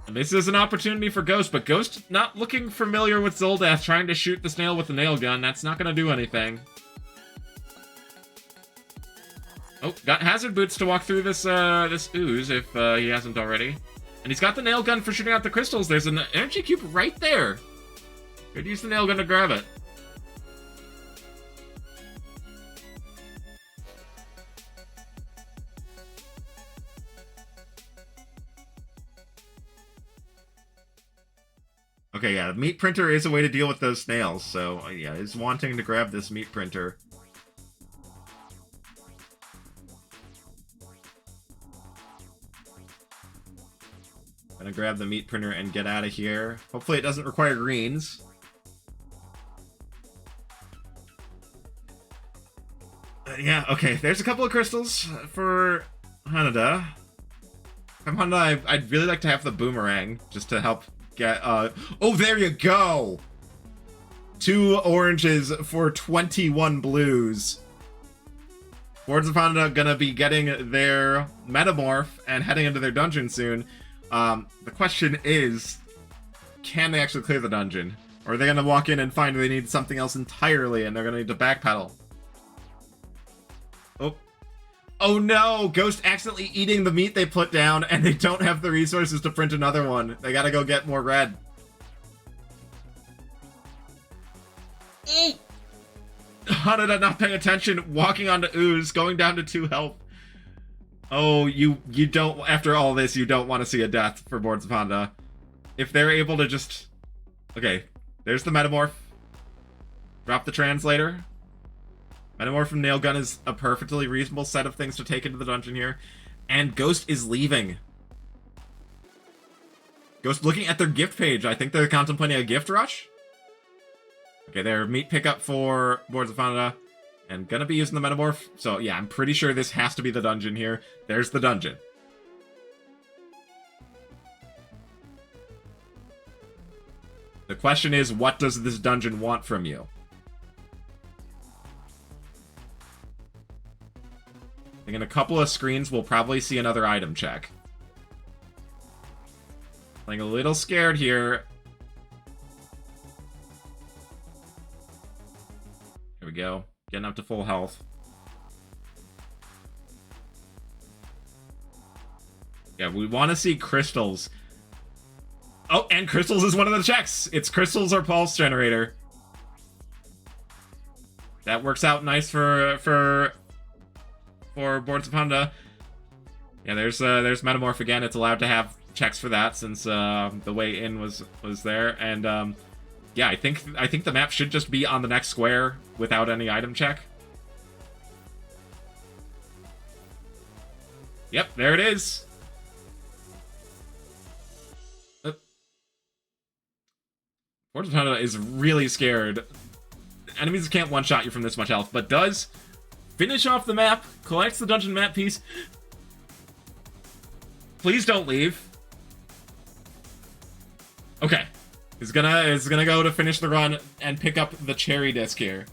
And this is an opportunity for Ghost, but Ghost not looking familiar with Zoldath trying to shoot the snail with the nail gun. That's not going to do anything. Oh, got hazard boots to walk through this this ooze if he hasn't already. And he's got the nail gun for shooting out the crystals. There's an energy cube right there. Could use the nail gun to grab it. Okay, yeah, meat printer is a way to deal with those snails, so yeah, he's wanting to grab this meat printer. Gonna grab the meat printer and get out of here. Hopefully it doesn't require greens. Yeah, okay, there's a couple of crystals for Hannahda. From Hannahda, I'd really like to have the boomerang, just to help get, oh, there you go! 2 oranges for 21 blues. Boardsofhannahda gonna be getting their metamorph and heading into their dungeon soon. The question is, can they actually clear the dungeon? Or are they gonna walk in and find they need something else entirely and they're gonna need to backpedal? Oh no! Ghost accidentally eating the meat they put down, and they don't have the resources to print another one. They gotta go get more red. Hannahda not paying attention, walking onto ooze, going down to 2 health. Oh, you don't, after all this, you don't want to see a death for Boardsofhannahda. If they're able to just... Okay, there's the metamorph. Drop the translator. Metamorph from Nail Gun is a perfectly reasonable set of things to take into the dungeon here. And Ghost is leaving. Ghost looking at their gift page. I think they're contemplating a gift rush. Okay, their meat pickup for Boardsofhannahda. And gonna be using the metamorph. So yeah, I'm pretty sure this has to be the dungeon here. There's the dungeon. The question is, what does this dungeon want from you? I think in a couple of screens, we'll probably see another item check. Playing a little scared here. Here we go. Getting up to full health. Yeah, we want to see crystals. Oh, and crystals is one of the checks. It's crystals or pulse generator. That works out nice for Boardsofhannahda. Yeah, there's Metamorph again. It's allowed to have checks for that since the way in was there. And yeah, I think the map should just be on the next square without any item check. Yep, there it is. Boardsofhannahda is really scared. Enemies can't one-shot you from this much health, but does finish off the map, collects the dungeon map piece. Please don't leave. Okay. Is gonna go to finish the run and pick up the cherry disc here.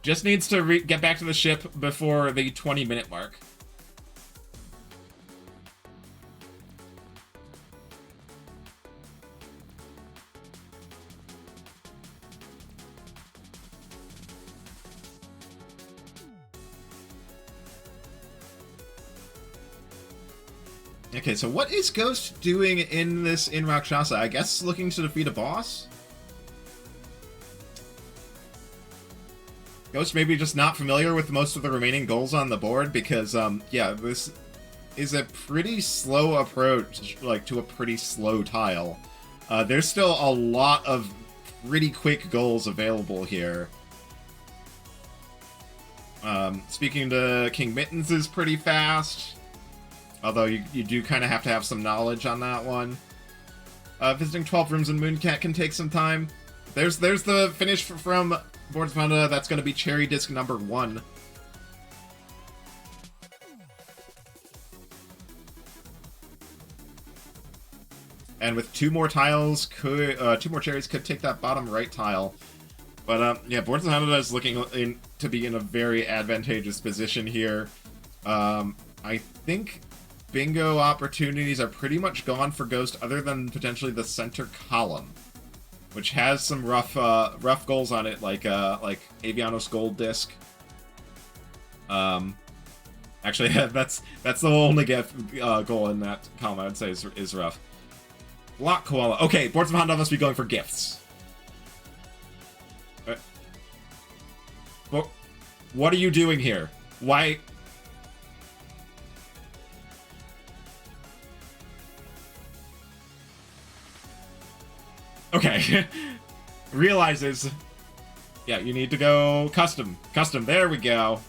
Just needs to get back to the ship before the 20-minute mark. Okay, so what is Ghost doing in Rakshasa? I guess looking to defeat a boss? Ghost maybe just not familiar with most of the remaining goals on the board because, yeah, this is a pretty slow approach, like, to a pretty slow tile. There's still a lot of pretty quick goals available here. Speaking to King Mittens is pretty fast. Although you do kind of have to have some knowledge on that one. Visiting 12 rooms in Mooncat can take some time. There's the finish from Boardsofhannahda. That's going to be Cherry Disc number 1. And with 2 more tiles, 2 more cherries could take that bottom right tile. But yeah, Boardsofhannahda is looking to be in a very advantageous position here. I think bingo opportunities are pretty much gone for Ghost, other than potentially the center column, which has some rough goals on it, like Avianos Gold Disc. Actually, that's the only goal in that column I would say is rough. Block Koala. Okay, Boardsofhannahda must be going for gifts. But what are you doing here? Why? Okay. Realizes. Yeah, you need to go custom. Custom, there we go.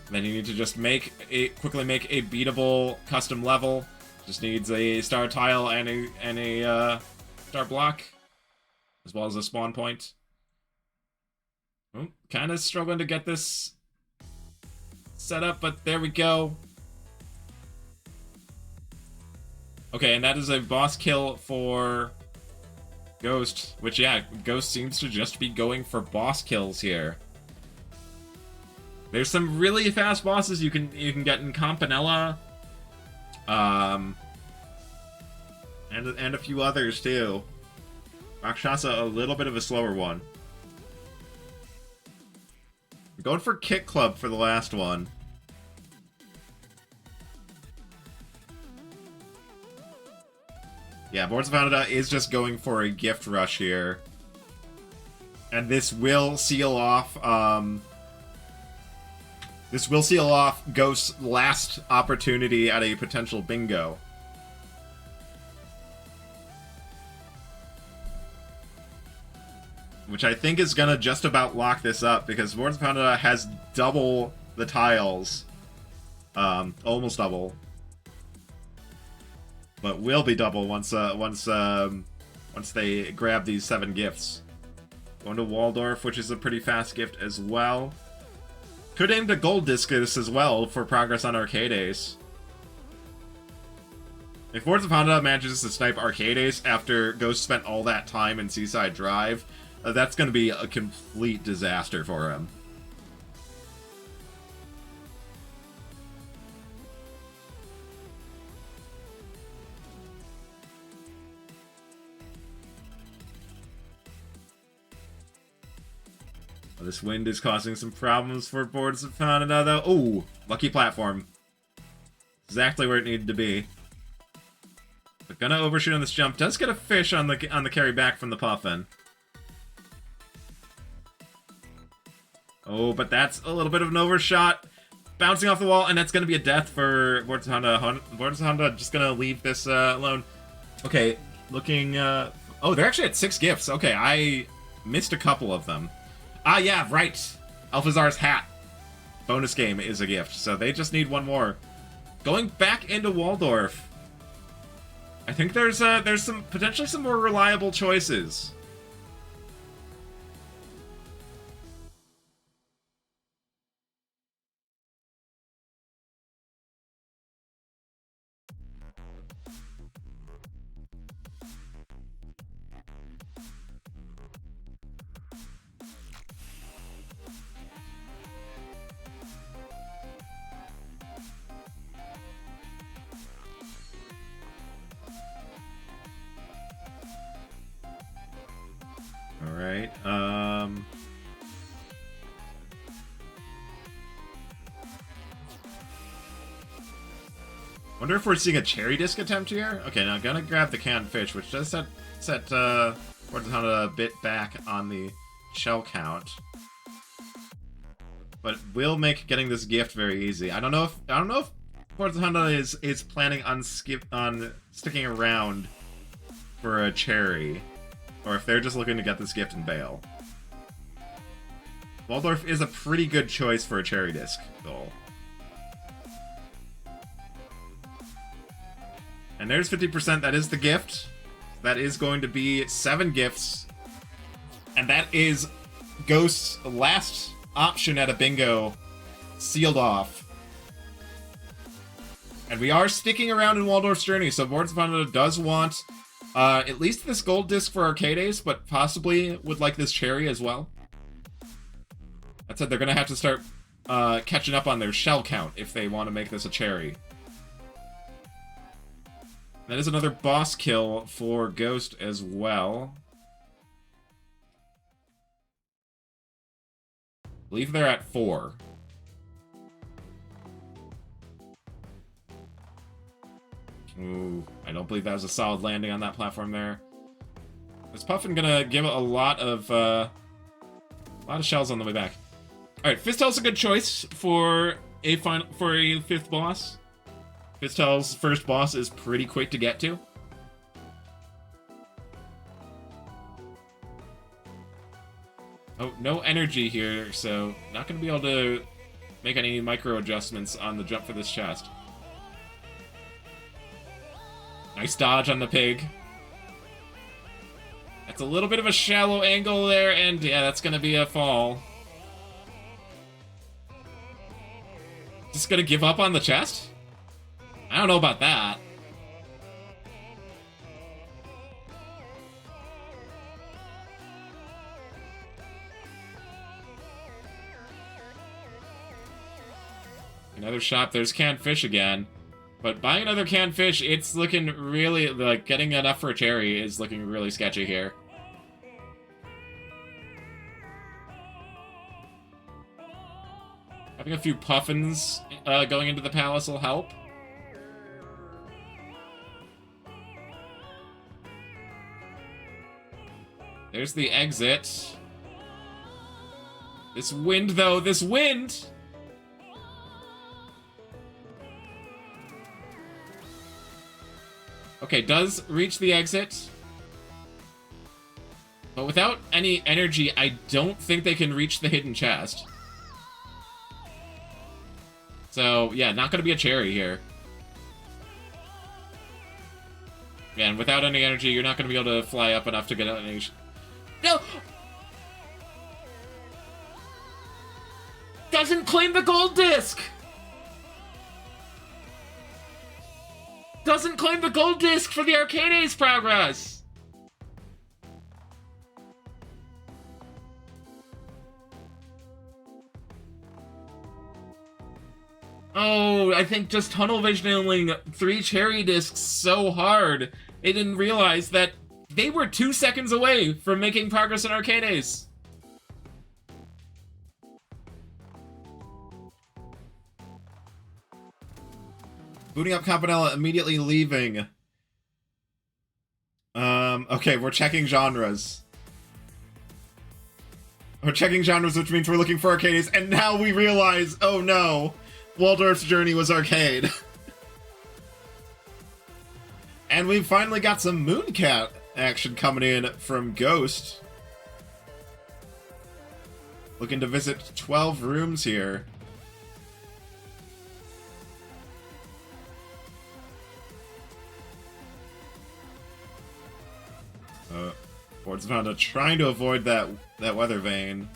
Then you need to just quickly make a beatable custom level. Just needs a star tile and a star block, as well as a spawn point. Oh, kind of struggling to get this set up, but there we go. Okay, and that is a boss kill for Ghost, which, yeah, Ghost seems to just be going for boss kills here. There's some really fast bosses you can get in Campanella, and a few others too. Rakshasa, a little bit of a slower one. I'm going for Kick Club for the last one. Yeah, Boardsofhannahda is just going for a gift rush here, and this will seal off. This will seal off Ghost's last opportunity at a potential bingo. Which I think is gonna just about lock this up, because Boardsofhannahda has double the tiles. Almost double. But will be double once they grab these 7 gifts. Going to Waldorf, which is a pretty fast gift as well. Could aim to Gold Discus as well for progress on Arcade Ace. If Boardsofhannahda manages to snipe Arcade Ace after Ghost spent all that time in Seaside Drive, that's going to be a complete disaster for him. This wind is causing some problems for Boardsofhannahda, though. Oh, lucky platform. Exactly where it needed to be. But gonna overshoot on this jump. Does get a fish on the carry back from the puffin. Oh, but that's a little bit of an overshot. Bouncing off the wall, and that's gonna be a death for Boardsofhannahda. Boardsofhannahda just gonna leave this alone. Okay, looking. Oh, they're actually at 6 gifts. Okay, I missed a couple of them. Ah, yeah, right. Alphazar's hat. Bonus game is a gift, so they just need 1 more. Going back into Waldorf. I think there's some potentially some more reliable choices. Alright, wonder if we're seeing a cherry disc attempt here? Okay, now I'm gonna grab the canned fish, which does set Boardsofhannahda a bit back on the shell count. But will make getting this gift very easy. I don't know if Boardsofhannahda is planning on sticking around for a cherry, or if they're just looking to get this gift and bail. Waldorf is a pretty good choice for a cherry disc goal. And there's 50%. That is the gift. That is going to be 7 gifts. And that is Ghost's last option at a bingo sealed off. And we are sticking around in Waldorf's Journey, so Boardsofhannahda does want at least this gold disc for Arcade Ace, but possibly would like this cherry as well. That said, they're going to have to start catching up on their shell count if they want to make this a cherry. That is another boss kill for Ghost as well. I believe they're at 4. Ooh, I don't believe that was a solid landing on that platform there. Is Puffin gonna give a lot of shells on the way back? All right, Fistel's a good choice for a 5th boss. Fistel's first boss is pretty quick to get to. Oh, no energy here, so not gonna be able to make any micro adjustments on the jump for this chest. Nice dodge on the pig. That's a little bit of a shallow angle there, and yeah, that's gonna be a fall. Just gonna give up on the chest? I don't know about that. Another shot, there's canned fish again. But buying another canned fish, it's looking really, like, getting enough for a cherry is looking really sketchy here. Having a few puffins going into the palace will help. There's the exit. This wind, though, this wind! Okay, does reach the exit. But without any energy, I don't think they can reach the hidden chest. So, yeah, not gonna be a cherry here. Yeah, and without any energy, you're not gonna be able to fly up enough to get any... No! Doesn't claim the gold disc! Doesn't claim the gold disc for the Arcade Ace progress! Oh, I think just tunnel visioning 3 cherry discs so hard, they didn't realize that they were 2 seconds away from making progress in Arcade Ace. Booting up Campanella, immediately leaving. Okay, we're checking genres. We're checking genres, which means we're looking for Arcade Ace, and now we realize, oh no, Waldorf's Journey was arcade. And we finally got some Mooncat action coming in from Ghost. Looking to visit 12 rooms here. Boardsofhannahda trying to avoid that weather vane,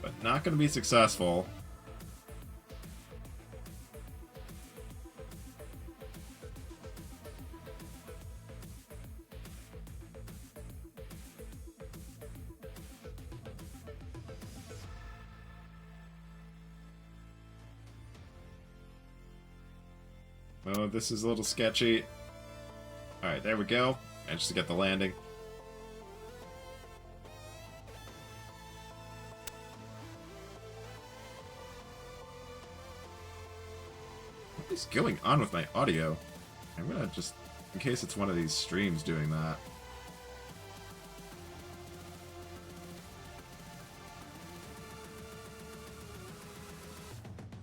but not going to be successful. Oh, this is a little sketchy. Alright, there we go. Managed to get the landing. What is going on with my audio? I'm gonna just, in case it's one of these streams doing that.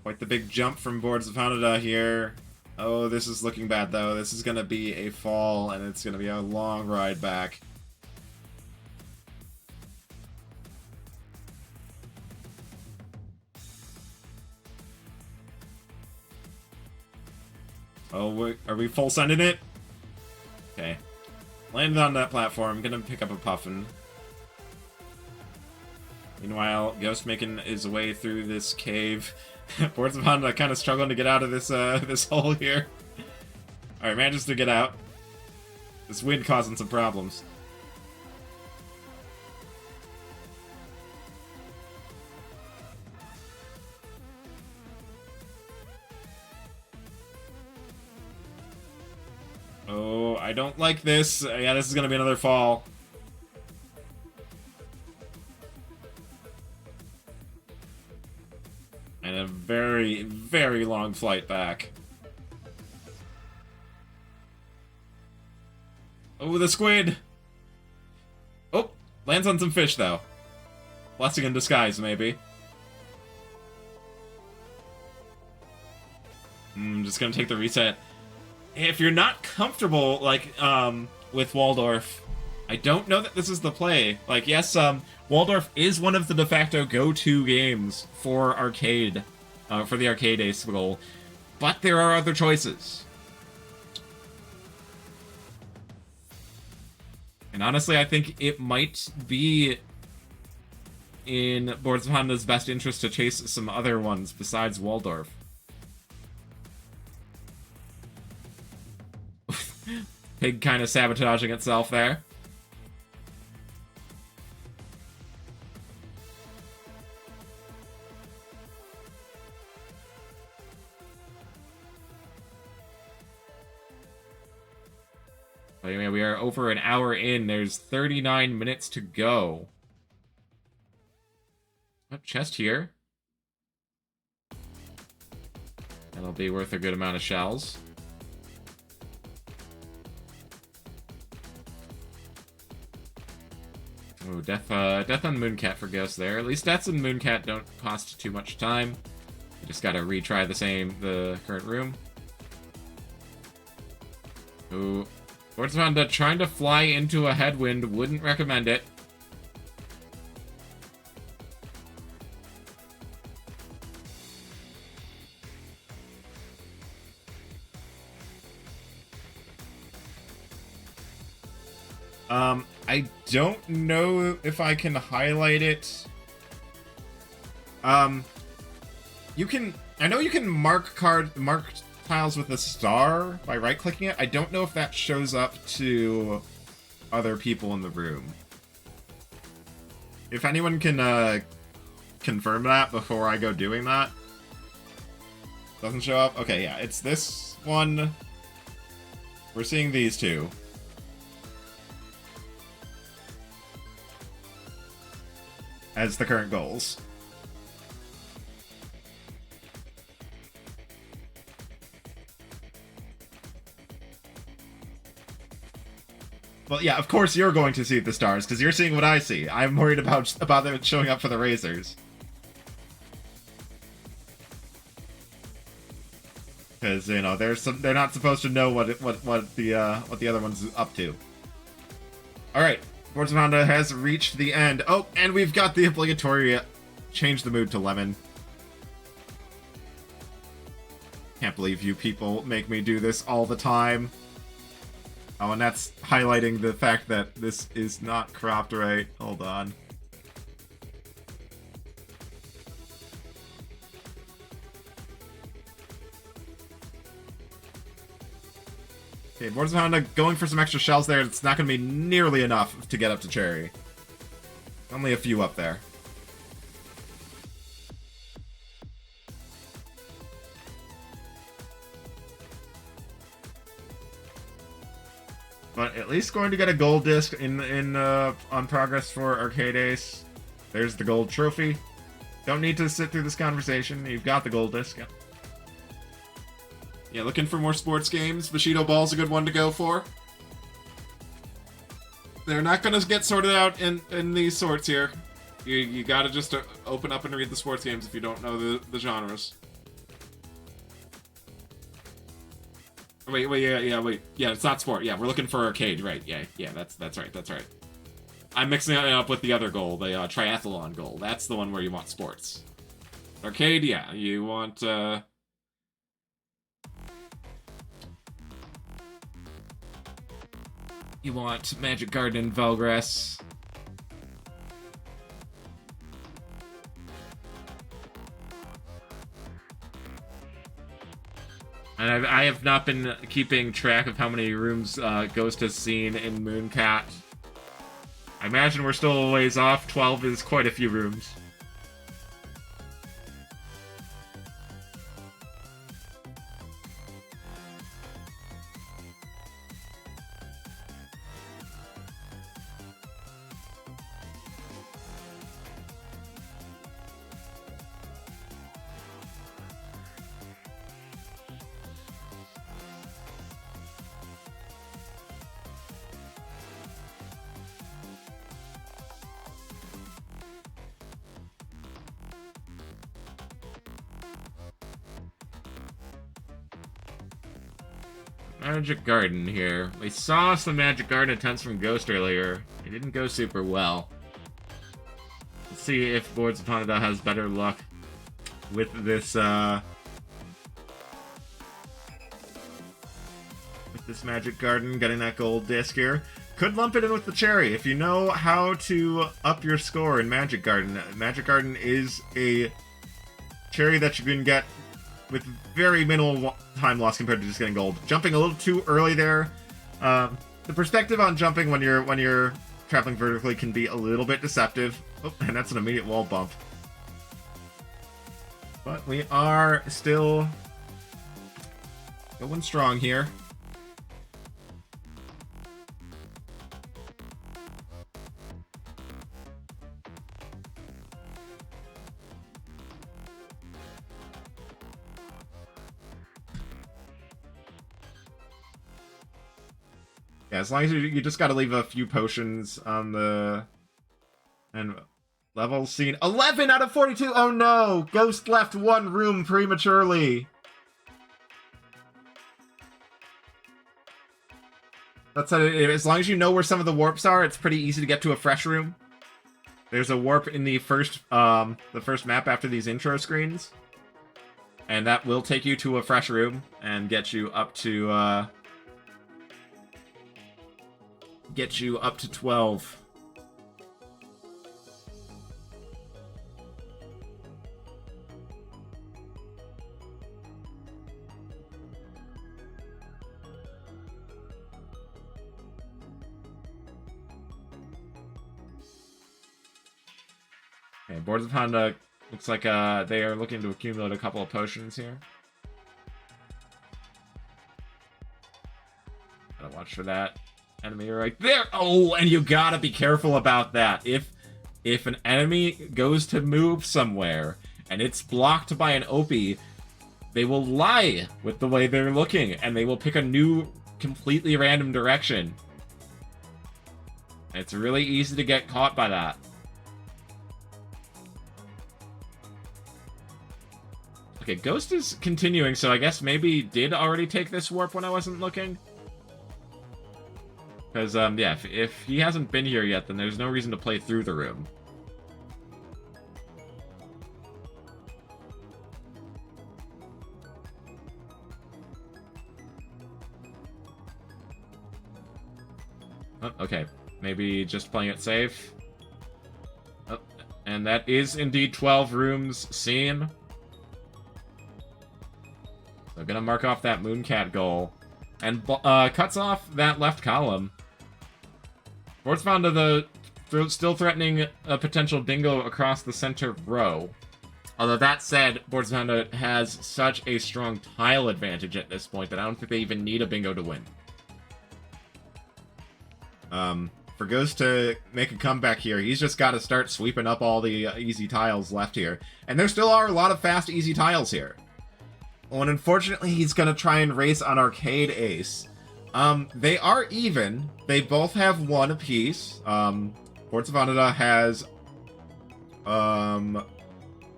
Quite the big jump from Boardsofhannahda here. Oh, this is looking bad, though. This is gonna be a fall, and it's gonna be a long ride back. Oh, are we full sending it? Okay. Landed on that platform. Gonna pick up a puffin. Meanwhile, Ghost making his way through this cave. Boardsofhannahda kind of struggling to get out of this this hole here. Alright, manages to get out. This wind causing some problems. Oh, I don't like this. Yeah, this is gonna be another fall. And a very, very long flight back. Oh, the squid! Oh, lands on some fish, though. Blessing in disguise, maybe. Just gonna take the reset. If you're not comfortable, like, with Waldorf, I don't know that this is the play. Like, yes, Waldorf is one of the de facto go-to games for arcade, for the arcade ace goal, but there are other choices. And honestly, I think it might be in Boardsofhannahda's best interest to chase some other ones besides Waldorf. Pig kind of sabotaging itself there. But anyway, we are over an hour in. There's 39 minutes to go. Oh, chest here. That'll be worth a good amount of shells. Oh, death on Mooncat for Ghost there. At least deaths on Mooncat don't cost too much time. You just gotta retry the current room. Ooh. Boardsofhannahda trying to fly into a headwind, wouldn't recommend it. I don't know if I can highlight it. You can, I know you can mark tiles with a star by right-clicking it. I don't know if that shows up to other people in the room. If anyone can confirm that before I go doing that. Doesn't show up? Okay, yeah, it's this one. We're seeing these two. As the current goals. Well, yeah, of course you're going to see the stars, because you're seeing what I see. I'm worried about them showing up for the razors. Because, you know, they're not supposed to know what the other one's up to. Alright. Boardsofhannahda has reached the end. Oh, and we've got the obligatory change the mood to lemon. Can't believe you people make me do this all the time. Oh, and that's highlighting the fact that this is not cropped right. Hold on. Okay, Boardsofhannahda going for some extra shells there. It's not going to be nearly enough to get up to Cherry. Only a few up there. But at least going to get a gold disc on progress for Arcade Ace. There's the gold trophy. Don't need to sit through this conversation. You've got the gold disc. Yeah, looking for more sports games. Bushido Ball's a good one to go for. They're not going to get sorted out in these sorts here. You got to just open up and read the sports games if you don't know the genres. Wait, wait. Yeah, it's not sport. Yeah, we're looking for arcade, right? Yeah, that's right. I'm mixing it up with the other goal, the triathlon goal. That's the one where you want sports. Arcade, yeah, you want You want Magic Garden and Velgrass. And I have not been keeping track of how many rooms Ghost has seen in Mooncat. I imagine we're still a ways off. 12 is quite a few rooms. Magic Garden here. We saw some Magic Garden attempts from Ghost earlier. It didn't go super well. Let's see if Boardsofhannahda has better luck with this, Magic Garden, getting that gold disc here. Could lump it in with the cherry. If you know how to up your score in Magic Garden is a cherry that you can get with very minimal time loss compared to just getting gold. Jumping a little too early there. The perspective on jumping when you're traveling vertically can be a little bit deceptive. Oh, and that's an immediate wall bump. But we are still going strong here. Yeah, as long as you just gotta leave a few potions on the... And level seen. 11 out of 42! Oh no! Ghost left one room prematurely! That's as long as you know where some of the warps are, it's pretty easy to get to a fresh room. There's a warp in the first map after these intro screens. And that will take you to a fresh room and get you up to, 12. Okay, Boardsofhannahda looks like they are looking to accumulate a couple of potions here. Gotta watch for that enemy right there. Oh, and you gotta be careful about that. If an enemy goes to move somewhere and it's blocked by an Opie, they will lie with the way they're looking and they will pick a new, completely random direction. It's really easy to get caught by that. Okay, Ghost is continuing, so I guess maybe did already take this warp when I wasn't looking. Because, yeah, if he hasn't been here yet, then there's no reason to play through the room. Oh, okay. Maybe just playing it safe. Oh, and that is indeed 12 rooms seen. So gonna mark off that Mooncat goal. And cuts off that left column. Boardsofhannahda still threatening a potential dingo across the center row. Although that said, Boardsofhannahda has such a strong tile advantage at this point that I don't think they even need a bingo to win. For Ghost to make a comeback here, he's just got to start sweeping up all the easy tiles left here. And there still are a lot of fast, easy tiles here. Oh, and unfortunately, he's going to try and race on Arcade Ace. They are even. They both have one apiece. Boardsofhannahda has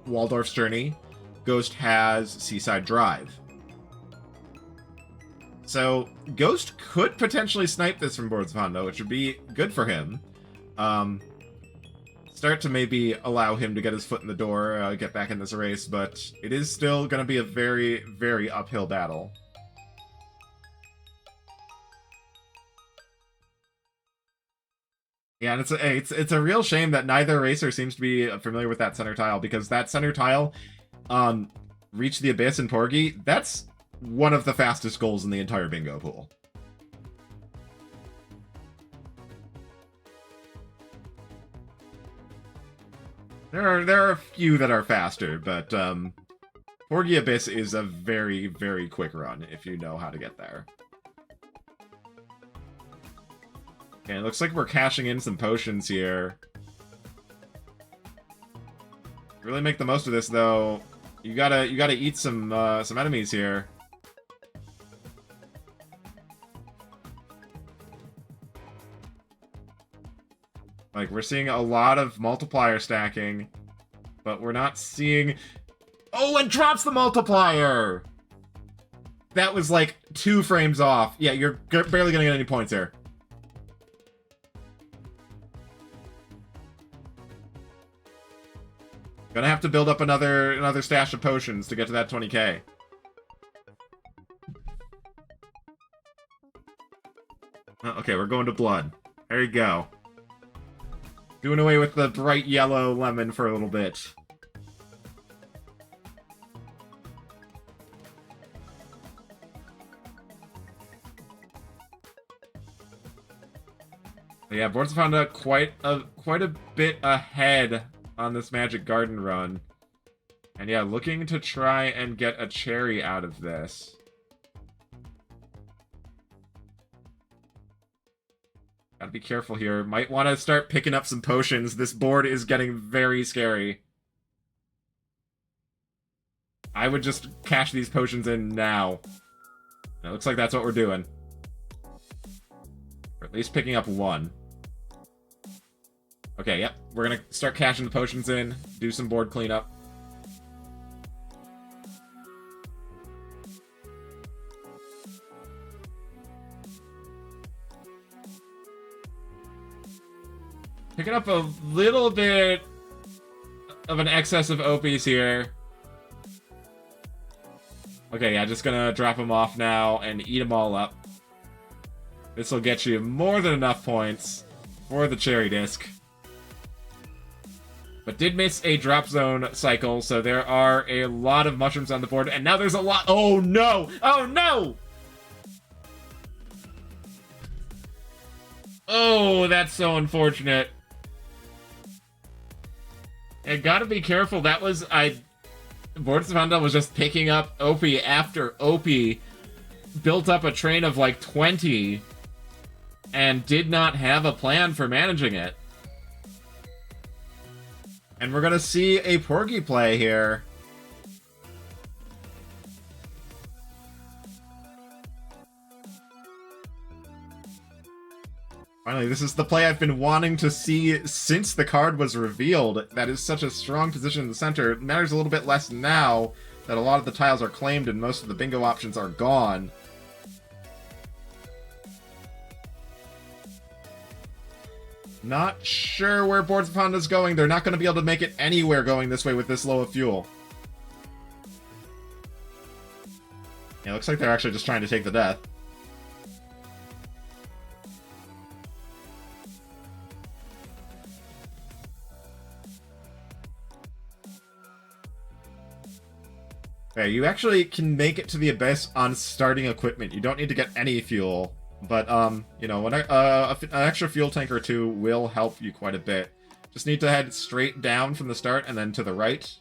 Waldorf's Journey. Ghost has Seaside Drive. So, Ghost could potentially snipe this from Boardsofhannahda, which would be good for him. Start to maybe allow him to get his foot in the door, get back in this race, but it is still going to be a very, very uphill battle. Yeah, and it's a real shame that neither racer seems to be familiar with that center tile, because that center tile, Reach the Abyss and Porgy, that's one of the fastest goals in the entire bingo pool. There are a few that are faster, but Porgy Abyss is a very, very quick run if you know how to get there. Okay, it looks like we're cashing in some potions here. Really make the most of this, though. You gotta eat some enemies here. Like, we're seeing a lot of multiplier stacking, but we're not seeing... Oh, and drops the multiplier! That was like 2 frames off. Yeah, you're barely gonna get any points here. Gonna have to build up another stash of potions to get to that 20k. Okay, we're going to blood. There you go. Doing away with the bright yellow lemon for a little bit. Yeah, Boardsofhannahda quite a bit ahead on this Magic Garden run. And yeah, looking to try and get a cherry out of this. Gotta be careful here. Might want to start picking up some potions. This board is getting very scary. I would just cash these potions in now. It looks like that's what we're doing. Or at least picking up 1. Okay, yep. We're gonna start cashing the potions in, do some board cleanup. Picking up a little bit of an excess of OPs here. Okay, yeah, just gonna drop them off now and eat them all up. This will get you more than enough points for the cherry disc. But did miss a drop zone cycle, so there are a lot of mushrooms on the board, and now there's a lot... Oh, no! Oh, no! Oh, that's so unfortunate. I gotta be careful. That was... Boardsofhannahda was just picking up OP after OP, built up a train of like 20, and did not have a plan for managing it. And we're gonna see a Porgy play here. Finally, this is the play I've been wanting to see since the card was revealed. That is such a strong position in the center. It matters a little bit less now that a lot of the tiles are claimed and most of the bingo options are gone. Not sure where Boardsofhannahda's going. They're not going to be able to make it anywhere going this way with this low of fuel. Yeah, it looks like they're actually just trying to take the death. Okay, you actually can make it to the Abyss on starting equipment. You don't need to get any fuel. But, you know, an extra fuel tank or 2 will help you quite a bit. Just need to head straight down from the start and then to the right.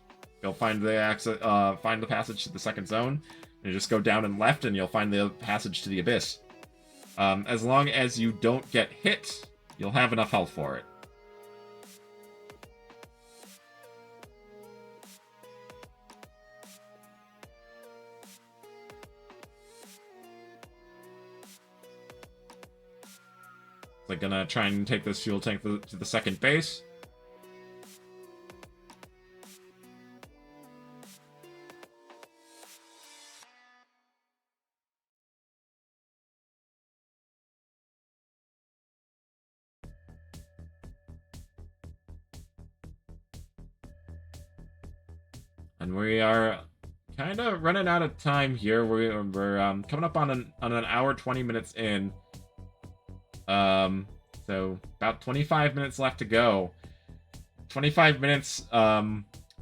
You'll find the passage to the second zone. And you just go down and left and you'll find the passage to the Abyss. As long as you don't get hit, you'll have enough health for it. Like, gonna try and take this fuel tank to the second base. And we are kind of running out of time here. We're coming up on an hour 20 minutes in. So So about 25 minutes left to go. 25 minutes.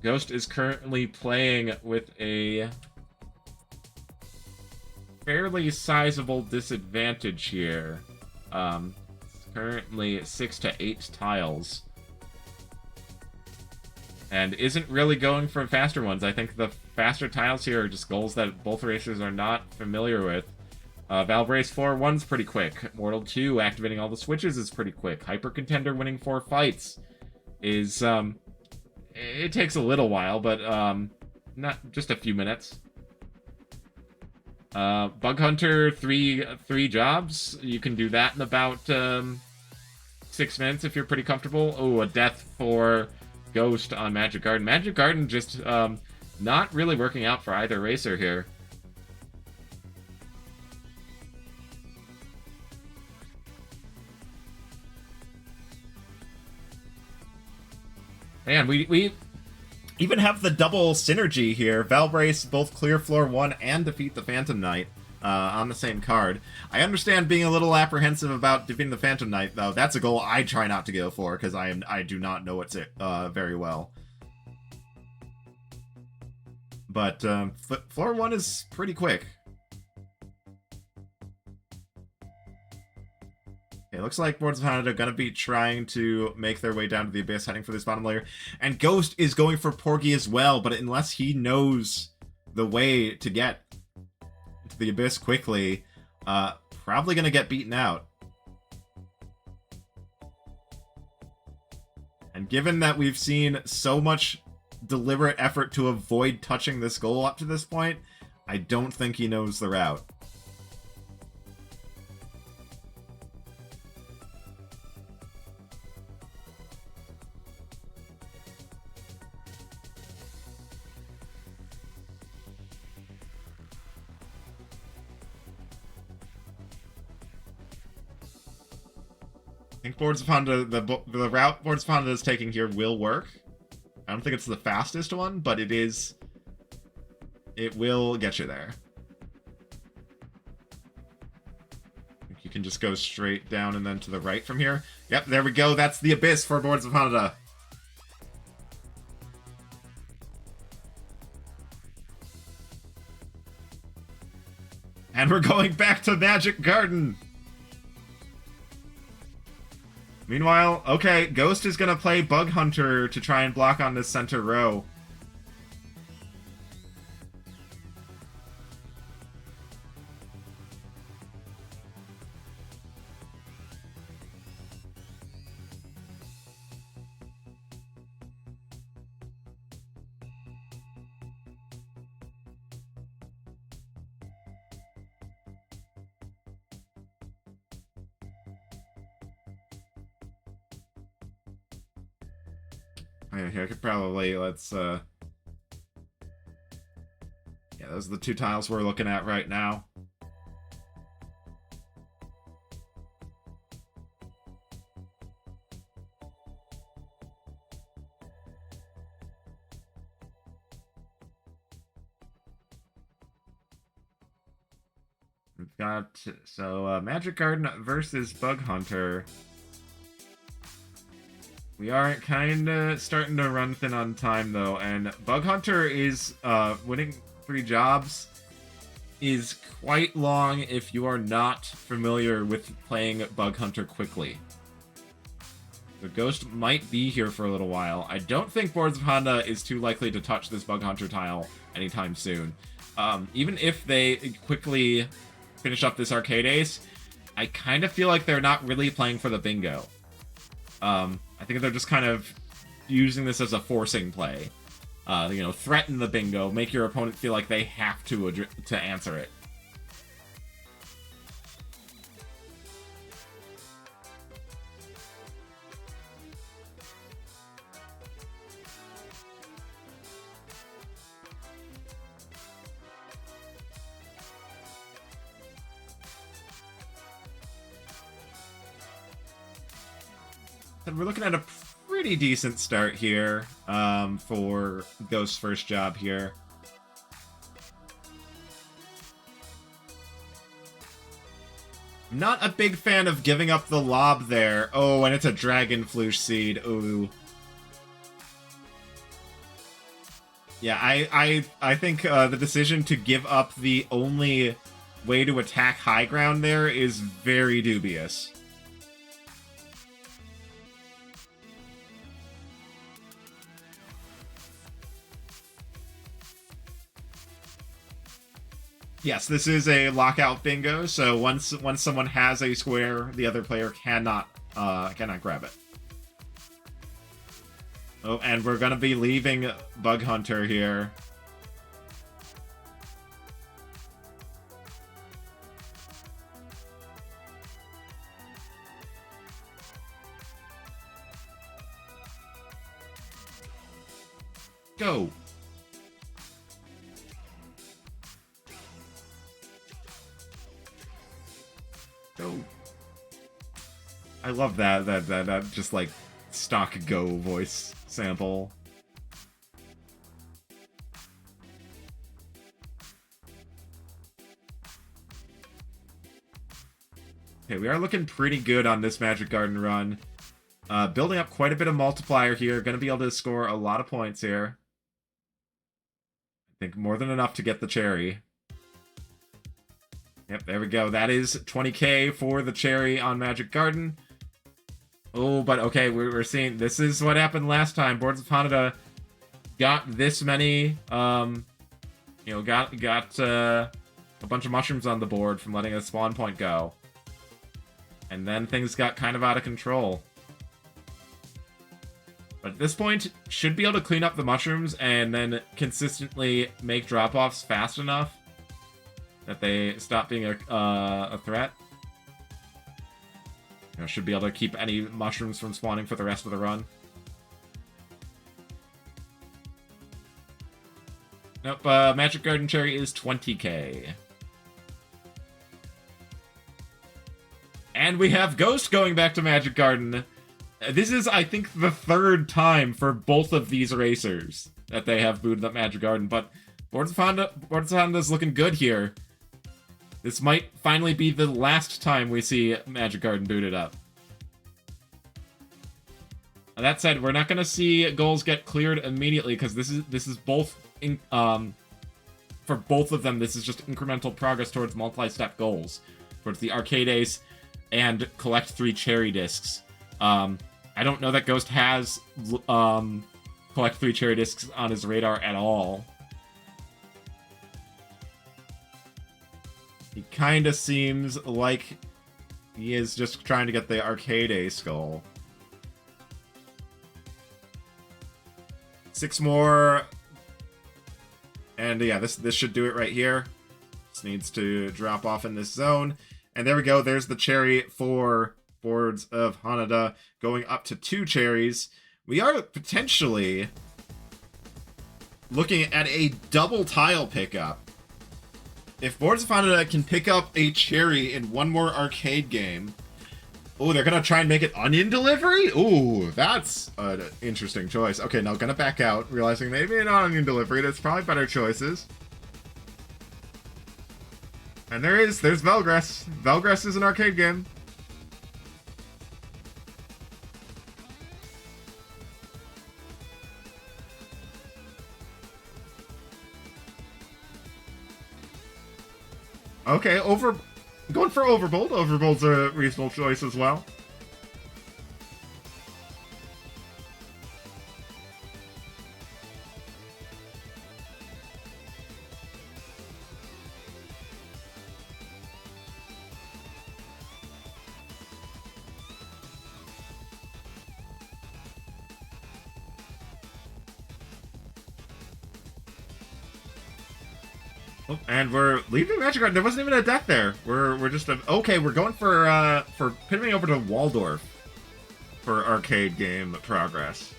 Ghost is currently playing with a fairly sizable disadvantage here. It's currently 6 to 8 tiles. And isn't really going for faster ones. I think the faster tiles here are just goals that both racers are not familiar with. Valve Race 4-1's pretty quick. Mortal 2 activating all the switches is pretty quick. Hyper Contender winning 4 fights is, it takes a little while, but, not just a few minutes. Bug Hunter, three jobs. You can do that in about, 6 minutes if you're pretty comfortable. Oh, a death for Ghost on Magic Garden. Magic Garden just, not really working out for either racer here. Man, we even have the double synergy here. Valbrace both clear floor 1 and defeat the Phantom Knight on the same card. I understand being a little apprehensive about defeating the Phantom Knight, though. That's a goal I try not to go for, because I do not know it very well. But floor 1 is pretty quick. It looks like Boardsofhannahda are going to be trying to make their way down to the Abyss, heading for this bottom layer. And Ghost is going for Porgy as well, but unless he knows the way to get to the Abyss quickly, probably going to get beaten out. And given that we've seen so much deliberate effort to avoid touching this goal up to this point, I don't think he knows the route. I think Boardsofhannahda, the route Boardsofhannahda is taking here will work. I don't think it's the fastest one, but it will get you there. I think you can just go straight down and then to the right from here. Yep, there we go. That's the Abyss for Boardsofhannahda. And we're going back to Magic Garden. Meanwhile, okay, Ghost is going to play Bug Hunter to try and block on this center row. I could probably, let's, yeah, those are the two tiles we're looking at right now. We've got, so, Magic Garden versus Bug Hunter. We are kind of starting to run thin on time, though, and Bug Hunter is, winning 3 jobs is quite long if you are not familiar with playing Bug Hunter quickly. The Ghost might be here for a little while. I don't think Boardsofhannahda is too likely to touch this Bug Hunter tile anytime soon. Even if they quickly finish up this Arcade Ace, I kind of feel like they're not really playing for the bingo. I think they're just kind of using this as a forcing play. You know, threaten the bingo, make your opponent feel like they have to answer it. We're looking at a pretty decent start here for Ghost's first job here. I'm Not a big fan of giving up the lob there. Oh, and it's a Dragon Floosh Seed. Ooh. Yeah, I think the decision to give up the only way to attack high ground there is very dubious. Yes, this is a lockout bingo, so once someone has a square, the other player cannot grab it. Oh, and we're gonna be leaving Bug Hunter here. Go! Go! I love that just like stock go voice sample. Okay, we are looking pretty good on this Magic Garden run. Building up quite a bit of multiplier here. Gonna be able to score a lot of points here. I think more than enough to get the cherry. Yep, there we go. That is 20k for the cherry on Magic Garden. Oh, but okay, we're seeing... This is what happened last time. Boardsofhannahda got this many... got a bunch of mushrooms on the board from letting a spawn point go. And then things got kind of out of control. But at this point, should be able to clean up the mushrooms and then consistently make drop-offs fast enough that they stop being a threat. Should be able to keep any mushrooms from spawning for the rest of the run. Nope, Magic Garden Cherry is 20k. And we have Ghost going back to Magic Garden. This is, I think, the third time for both of these racers that they have booted up Magic Garden, but Boardsofhannahda's looking good here. This might finally be the last time we see Magic Garden booted up. Now, that said, we're not going to see goals get cleared immediately because this is both for both of them. This is just incremental progress towards multi-step goals, towards the Arcade Ace and collect 3 cherry discs. I don't know that Ghost has collect 3 cherry discs on his radar at all. He kind of seems like he is just trying to get the Arcade Ace goal. 6 more. And yeah, this should do it right here. Just needs to drop off in this zone. And there we go. There's the cherry for Boardsofhannahda, going up to 2 cherries. We are potentially looking at a double tile pickup. If Boardsofhannahda can pick up a cherry in one more arcade game... Oh, they're gonna try and make it onion delivery? Ooh, that's an interesting choice. Okay, now gonna back out, realizing maybe not onion delivery. There's probably better choices. And there's Velgress. Velgress is an arcade game. Okay, going for Overbold. Overbold's a reasonable choice as well. Oh, and we're leaving Magic Garden. There wasn't even a death there. We're just okay. We're going for pivoting over to Waldorf for arcade game progress.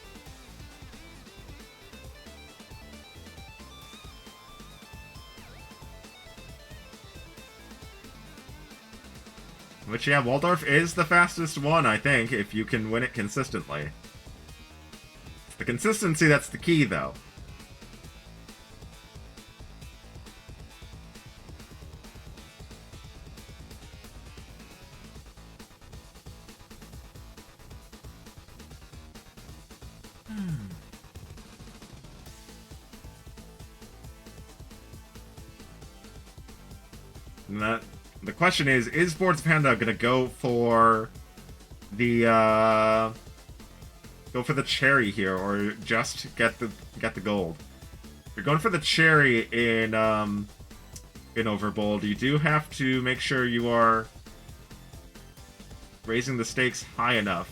Which, yeah, Waldorf is the fastest one, I think, if you can win it consistently. It's the consistency that's the key, though. The question is Boards of Hannahda gonna go for the cherry here, or just get the gold? If you're going for the cherry in Overbold, you do have to make sure you are raising the stakes high enough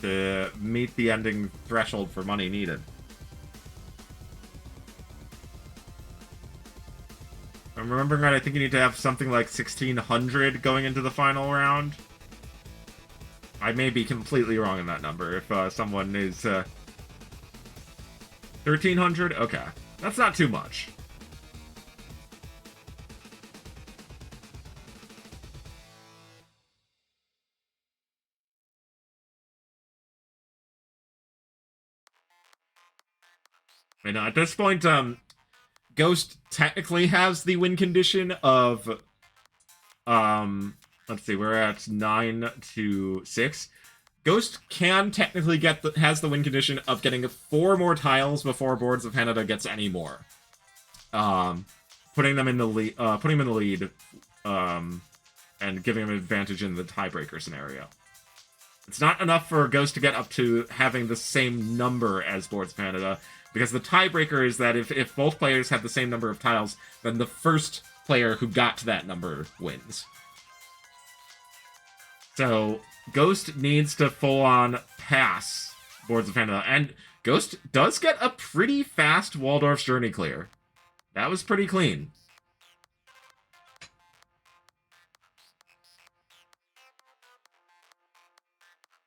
to meet the ending threshold for money needed. If I'm remembering right, I think you need to have something like 1,600 going into the final round. I may be completely wrong in that number. If someone is 1,300, okay, that's not too much. And at this point, Ghost technically has the win condition of, let's see, we're at 9-6. Ghost can technically has the win condition of getting 4 more tiles before Boards of Hannahda gets any more. Putting them in the lead, and giving him an advantage in the tiebreaker scenario. It's not enough for Ghost to get up to having the same number as Boards of Hannahda, because the tiebreaker is that if both players have the same number of tiles, then the first player who got to that number wins. So, Ghost needs to full-on pass Boards of Hannahda, and Ghost does get a pretty fast Waldorf's Journey clear. That was pretty clean.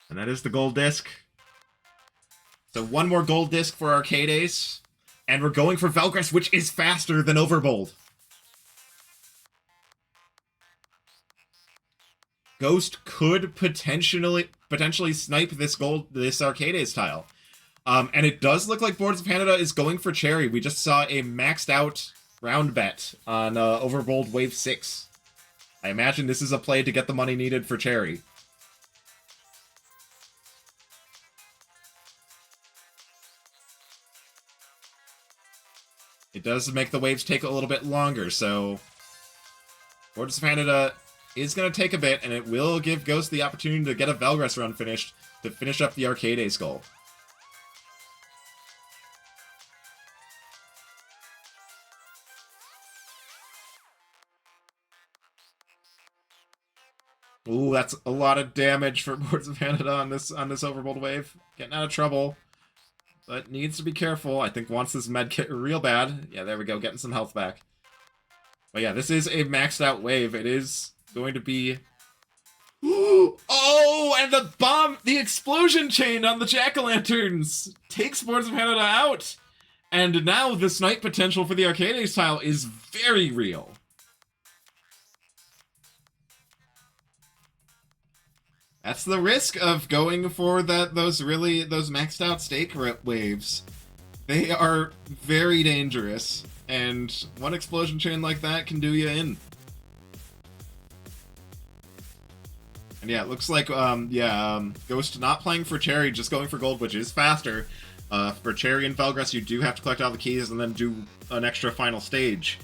And that is the gold disc. So one more gold disc for Arcade Ace, and we're going for Velgress, which is faster than Overbold. Ghost could potentially snipe this Arcade Ace tile. And it does look like Boards of Hannahda is going for Cherry. We just saw a maxed out round bet on Overbold Wave 6. I imagine this is a play to get the money needed for Cherry. It does make the waves take a little bit longer, so Boards of Hannahda is going to take a bit, and it will give Ghost the opportunity to get a Velgress run finished to finish up the Arcade Ace goal. Ooh, that's a lot of damage for Boards of Hannahda on this Overbold wave. Getting out of trouble. But needs to be careful. I think wants this med kit real bad. Yeah, there we go, getting some health back. But yeah, this is a maxed out wave. It is going to be... Oh, and the bomb, the explosion chain on the jack-o'-lanterns takes Boards of Hannahda out. And now the snipe potential for the Arcade Ace tile is very real. That's the risk of going for those maxed out stake waves. They are very dangerous, and one explosion chain like that can do you in. And yeah, it looks like Ghost not playing for Cherry, just going for gold, which is faster. For Cherry and Velgress, you do have to collect all the keys and then do an extra final stage.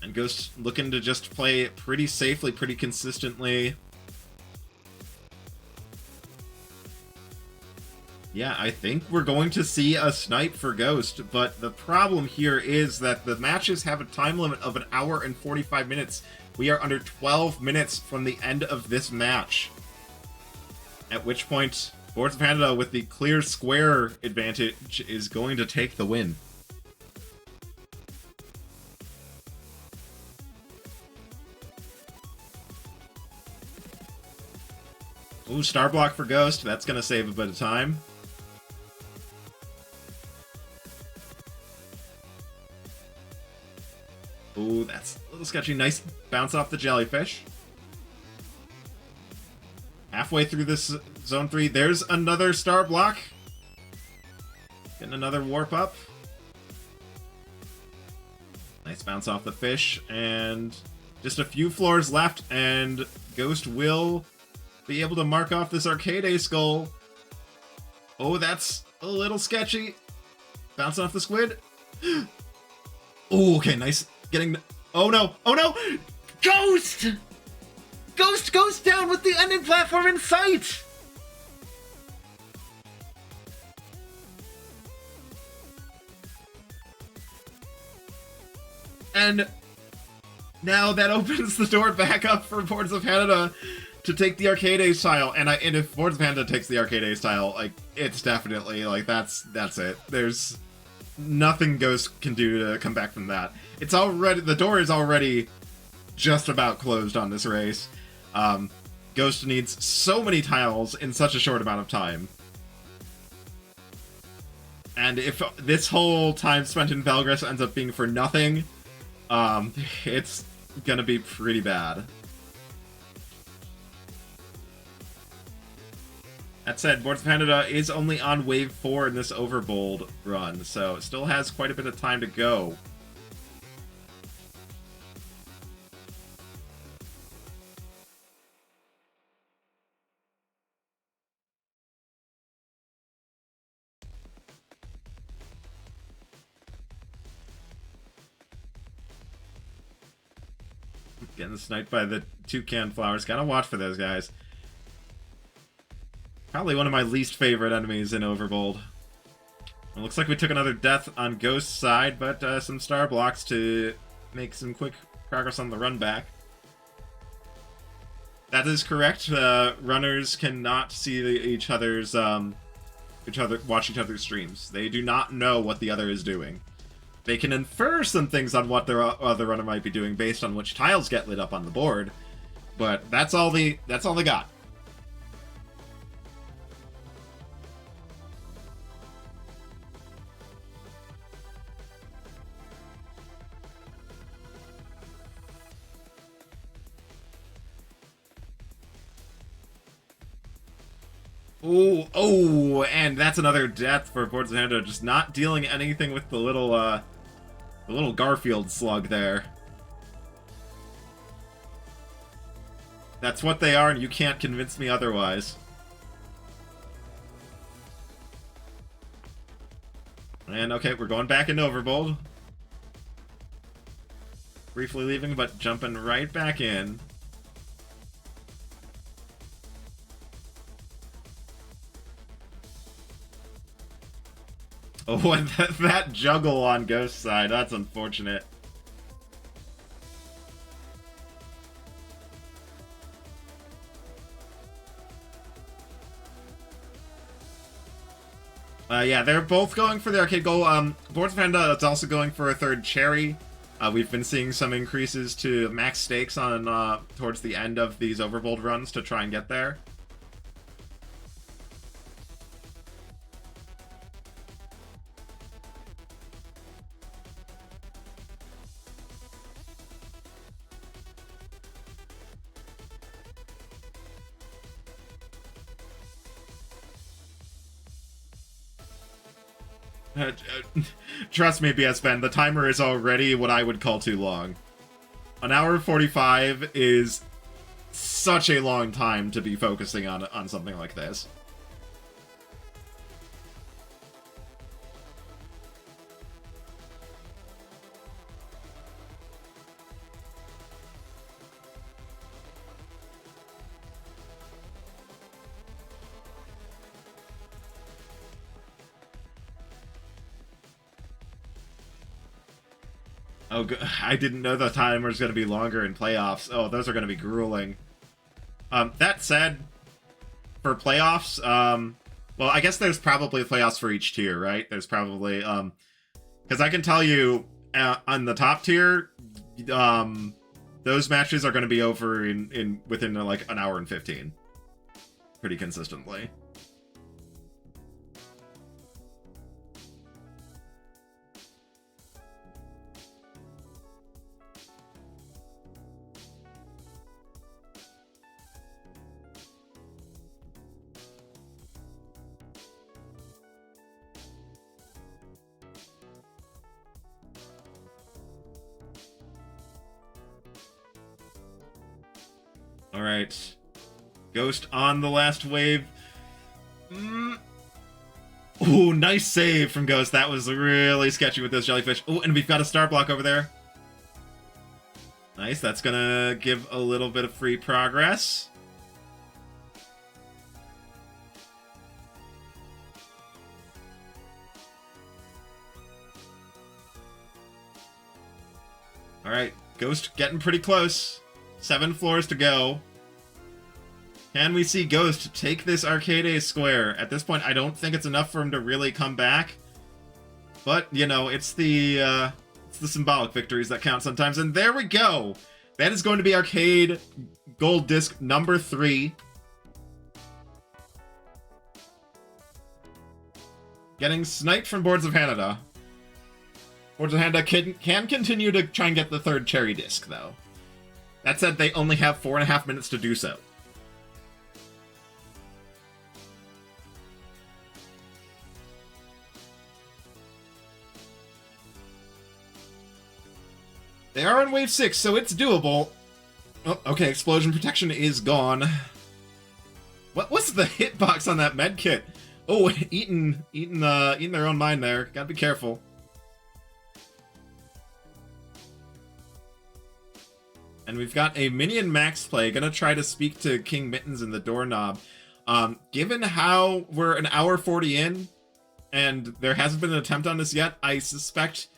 And Ghost looking to just play pretty safely, pretty consistently. Yeah, I think we're going to see a snipe for Ghost, but the problem here is that the matches have a time limit of 1 hour and 45 minutes. We are under 12 minutes from the end of this match. At which point, Boards of Hannahda with the clear square advantage is going to take the win. Ooh, star block for Ghost. That's going to save a bit of time. Ooh, that's a little sketchy. Nice bounce off the jellyfish. Halfway through this Zone 3, there's another star block. Getting another warp up. Nice bounce off the fish, and just a few floors left, and Ghost will be able to mark off this Arcade skull. Oh, that's a little sketchy. Bouncing off the squid. Oh, okay, nice. Getting... Oh, no. Oh, no! Ghost! Ghost goes down with the ending platform in sight! And now that opens the door back up for Boards of Hannahda to take the Arcade Ace tile. And if Boards of Hannahda takes the Arcade Ace tile, like, it's definitely, like, that's it. There's nothing Ghost can do to come back from that. It's already... The door is already just about closed on this race. Ghost needs so many tiles in such a short amount of time. And if this whole time spent in Valgress ends up being for nothing, it's gonna be pretty bad. That said, Boards of Hannahda is only on Wave 4 in this Overbold run, so it still has quite a bit of time to go. Getting sniped by the toucan flowers. Gotta watch for those guys. Probably one of my least favorite enemies in Overbold. It looks like we took another death on Ghost's side, but some star blocks to make some quick progress on the run back. That is correct. Runners cannot see watch each other's streams. They do not know what the other is doing. They can infer some things on what their other runner might be doing based on which tiles get lit up on the board, but that's all they got. Oh, and that's another death for Boards of Hannahda, just not dealing anything with the little Garfield slug there. That's what they are, and you can't convince me otherwise. And okay, we're going back into Overbold. Briefly leaving, but jumping right back in. Oh, and that juggle on Ghost's side, that's unfortunate. Yeah, they're both going for the arcade goal. Boards of Hannahda is also going for a third cherry. We've been seeing some increases to max stakes on towards the end of these Overbold runs to try and get there. Trust me, BS Ben, the timer is already what I would call too long. An hour 45 is such a long time to be focusing on something like this. Oh, I didn't know the timer was going to be longer in playoffs. Oh, those are going to be grueling. That said, for playoffs, well, I guess there's probably playoffs for each tier, right? There's probably, because I can tell you, on the top tier, those matches are going to be over within like an hour and 15, pretty consistently. Alright. Ghost on the last wave. Ooh, nice save from Ghost. That was really sketchy with those jellyfish. Oh, and we've got a star block over there. Nice, that's gonna give a little bit of free progress. Alright, Ghost getting pretty close. 7 floors to go. Can we see Ghost take this Arcade Square? At this point, I don't think it's enough for him to really come back. But, you know, it's the symbolic victories that count sometimes. And there we go! That is going to be Arcade Gold Disc number 3. Getting sniped from Boardsofhannahda. Boardsofhannahda can continue to try and get the 3rd cherry disc, though. That said, they only have 4.5 minutes to do so. They are on wave 6, so it's doable. Oh, okay, explosion protection is gone. What was the hitbox on that medkit? Oh, eating their own mind there. Gotta be careful. And we've got a minion max play. Gonna try to speak to King Mittens in the doorknob. Given how we're an hour 40 in, and there hasn't been an attempt on this yet, I suspect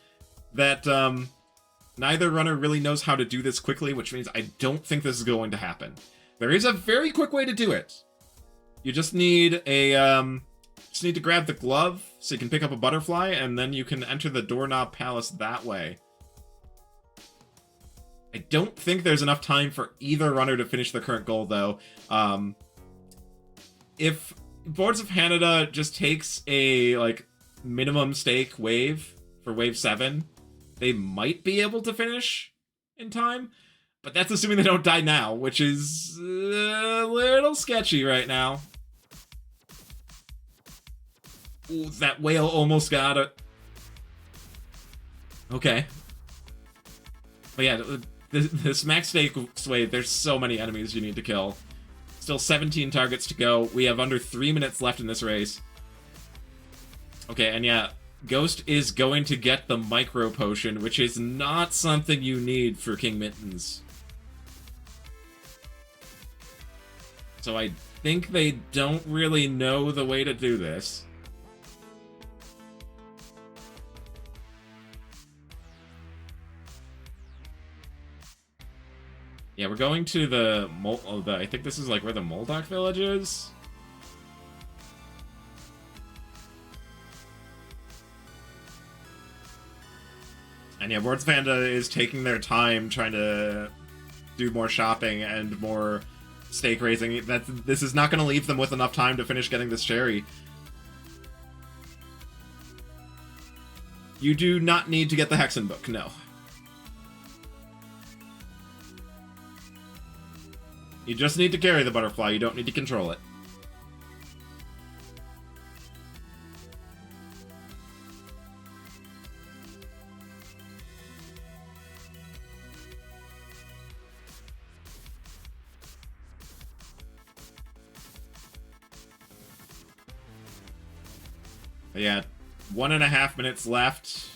that neither runner really knows how to do this quickly, which means I don't think this is going to happen. There is a very quick way to do it. You just need to grab the glove so you can pick up a butterfly, and then you can enter the doorknob palace that way. I don't think there's enough time for either runner to finish the current goal, though. If Boardsofhannahda just takes a minimum stake wave for wave 7, they might be able to finish in time, but that's assuming they don't die now, which is a little sketchy right now. Ooh, that whale almost got it. Okay. But yeah, this max stake wave, there's so many enemies you need to kill. Still 17 targets to go. We have under 3 minutes left in this race. Okay, and yeah, Ghost is going to get the micro potion, which is not something you need for King Mittens. So I think they don't really know the way to do this. Yeah, we're going to the I think this is where the Moldoc village is. And yeah, Boardsofhannahda is taking their time trying to do more shopping and more stake raising. This is not going to leave them with enough time to finish getting this cherry. You do not need to get the Hexen book, no. You just need to carry the butterfly, you don't need to control it. But yeah, 1.5 minutes left.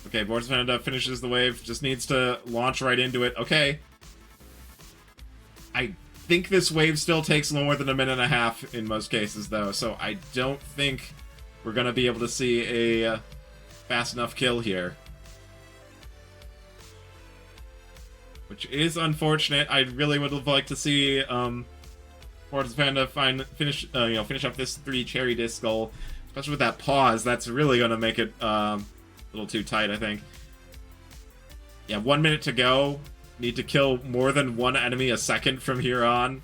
Okay, Boardsofhannahda finishes the wave, just needs to launch right into it. Okay. I think this wave still takes more than 1.5 minutes in most cases, though, so I don't think we're going to be able to see a fast enough kill here. Which is unfortunate. I really would have liked to see Boardsofhannahda finish up this 3 cherry disc goal, especially with that pause. That's really going to make it a little too tight, I think. Yeah, 1 minute to go. Need to kill more than 1 enemy a second from here on.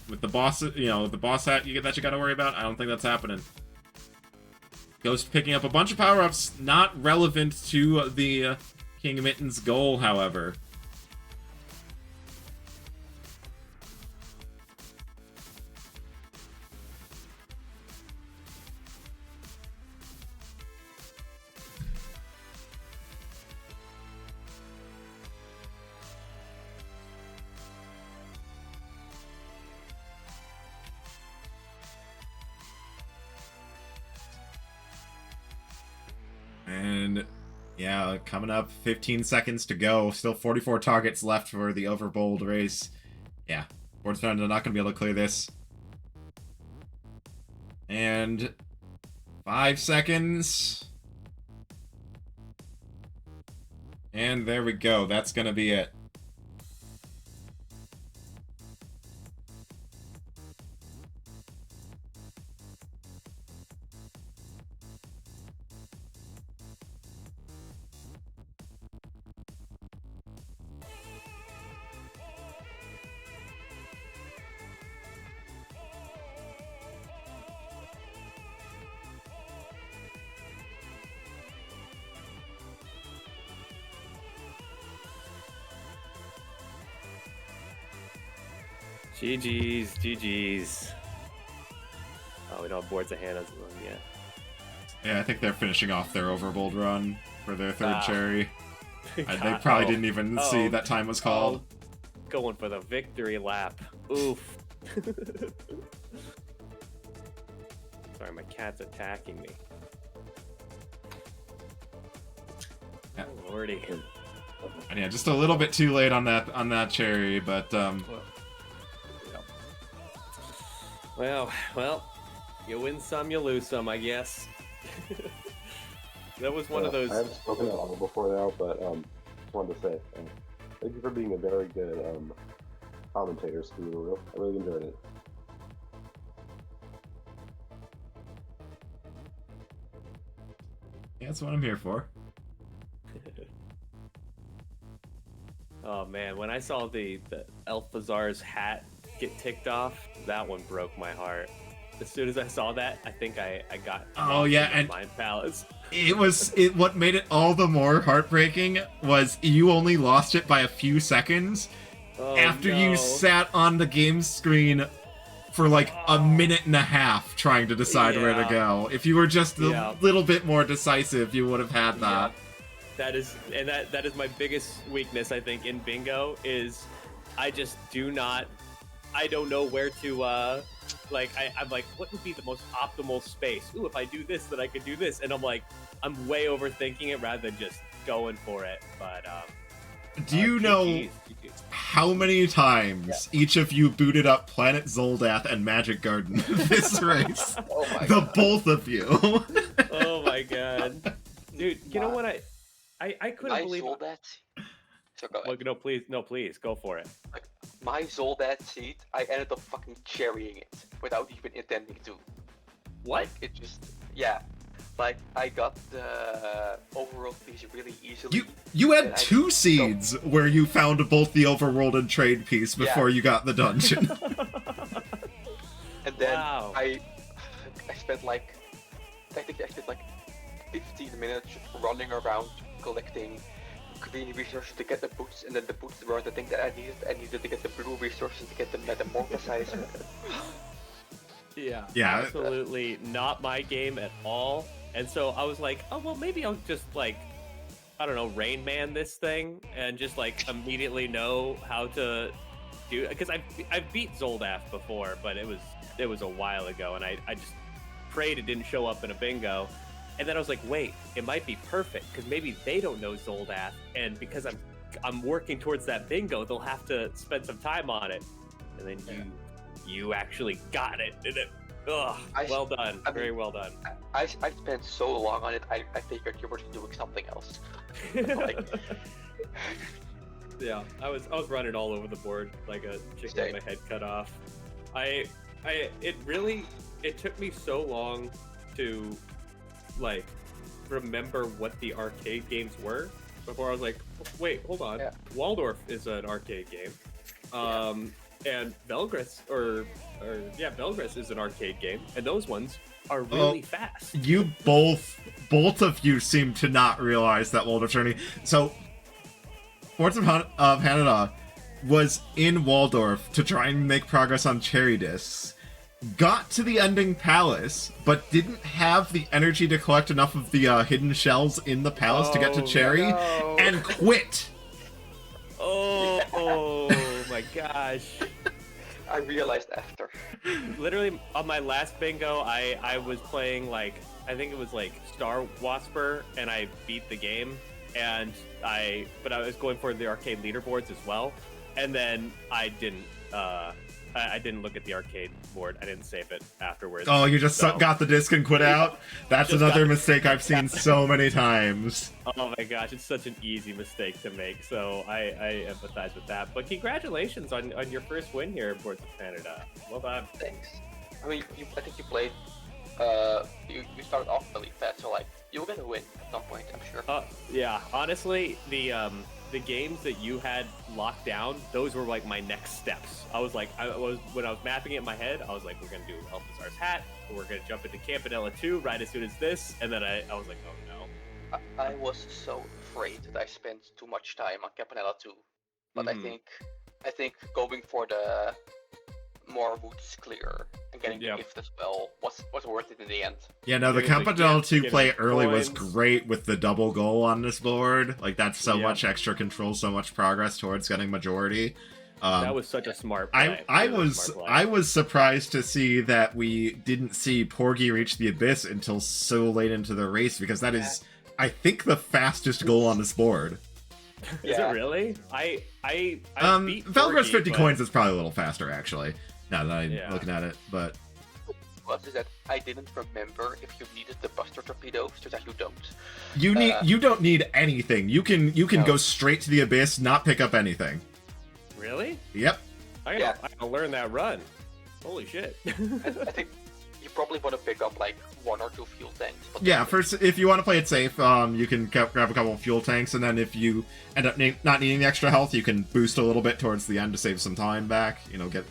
With the boss, the boss hat you gotta worry about, I don't think that's happening. Ghost picking up a bunch of power-ups, not relevant to the King Mittens goal, however. Yeah, coming up, 15 seconds to go. Still 44 targets left for the overbold race. Yeah, Boardsofhannahda are not going to be able to clear this. And 5 seconds. And there we go. That's going to be it. GG's, GG's. Oh, we don't have Boardsofhannahda's one yet. Yeah, I think they're finishing off their overbold run for their third cherry. They God, probably didn't even see that time was called. Going for the victory lap. Oof. Sorry, my cat's attacking me. Yeah. Oh, lordy. And yeah, just a little bit too late on that cherry, but Well, you win some, you lose some, I guess. That was one of those. I haven't spoken at all before now, but just wanted to say thank you for being a very good commentator, Scooter. I really enjoyed it. yeah, that's what I'm here for. Oh man, when I saw the Elphazar's hat get ticked off, that one broke my heart. As soon as I saw that, I think I got and Mind Palace. What made it all the more heartbreaking was you only lost it by a few seconds after you sat on the game screen for like a minute and a half trying to decide where to go. If you were just a little bit more decisive, you would have had that. That is my biggest weakness, I think, in bingo, is I just I don't know where to, I'm like, what would be the most optimal space? Ooh, if I do this, then I could do this. And I'm like, I'm way overthinking it rather than just going for it. But, do you know how many times each of you booted up Planet Zoldath and Magic Garden this race? God. Both of you. Oh my god. Dude, you know what I couldn't believe Zoldat. So go ahead. No, please, go for it. Like, my Zoldat seat, I ended up fucking cherrying it without even intending to. What? Like, it just, yeah. Like, I got the overworld piece really easily. You had two seeds where you found both the overworld and trade piece before you got the dungeon. And then I spent like, technically I spent like 15 minutes running around collecting green resources to get the boots, and then the boots were the thing that I needed. I needed to get the blue resources to get the metamorphosizer. Yeah, absolutely not my game at all. And so I was like, oh well, maybe I'll just like, I don't know, Rain Man this thing and just like immediately know how to do. Because I've beat Zoldath before, but it was a while ago, and I just prayed it didn't show up in a bingo. And then I was like, wait, it might be perfect because maybe they don't know Zoldath, and because I'm working towards that bingo, they'll have to spend some time on it. And then you actually got it, did it? Ugh, well done, very well done. I spent so long on it. I figured you were doing something else. Like, yeah, I was running all over the board like a chicken with my head cut off. It took me so long to like remember what the arcade games were before I was like, wait, hold on. Yeah. Waldorf is an arcade game. And Belgris Belgris is an arcade game, and those ones are really fast. You both of you seem to not realize that Waldorf Journey. So Boardsofhannahda was in Waldorf to try and make progress on cherry discs. Got to the ending palace, but didn't have the energy to collect enough of the hidden shells in the palace to get to Cherry, and quit. Oh my gosh. I realized after. Literally, on my last bingo, I was playing, like, I think it was, like, Star Wasper, and I beat the game. but I was going for the arcade leaderboards as well, and then I didn't look at the arcade board. I didn't save it afterwards. Oh, you just got the disc and quit out? That's another mistake I've seen so many times. Oh my gosh, it's such an easy mistake to make, so I empathize with that. But congratulations on your first win here at Boardsofhannahda. Well done. Thanks. I mean, I think you played, you started off really fast, so like, you're gonna win at some point, I'm sure. Yeah, honestly, the games that you had locked down, those were like my next steps. I was like, when I was mapping it in my head, I was like, we're gonna do Alpazar's Hat, we're gonna jump into Campanella 2 right as soon as this, and then I was like, oh no. I was so afraid that I spent too much time on Campanella 2, but I think going for the more roots clear and getting the gift as well was worth it in the end. Yeah, no, the Campanella 2 play early was great with the double goal on this board. Like, that's so much extra control, so much progress towards getting majority. That was such a smart play. I was surprised to see that we didn't see Porgy reach the Abyss until so late into the race, because that is, I think, the fastest goal on this board. Is it really? I beat Valgriff's 50 but... coins is probably a little faster, actually, now that I'm looking at it, but... Is that I didn't remember if you needed the Buster Torpedo, so that you don't. You don't need anything. You can go straight to the Abyss, not pick up anything. Really? Yep. I gotta learn that run. Holy shit. I think you probably want to pick up like 1 or 2 fuel tanks. Yeah, first, if you want to play it safe, you can grab a couple of fuel tanks, and then if you end up not needing the extra health, you can boost a little bit towards the end to save some time back. You know, get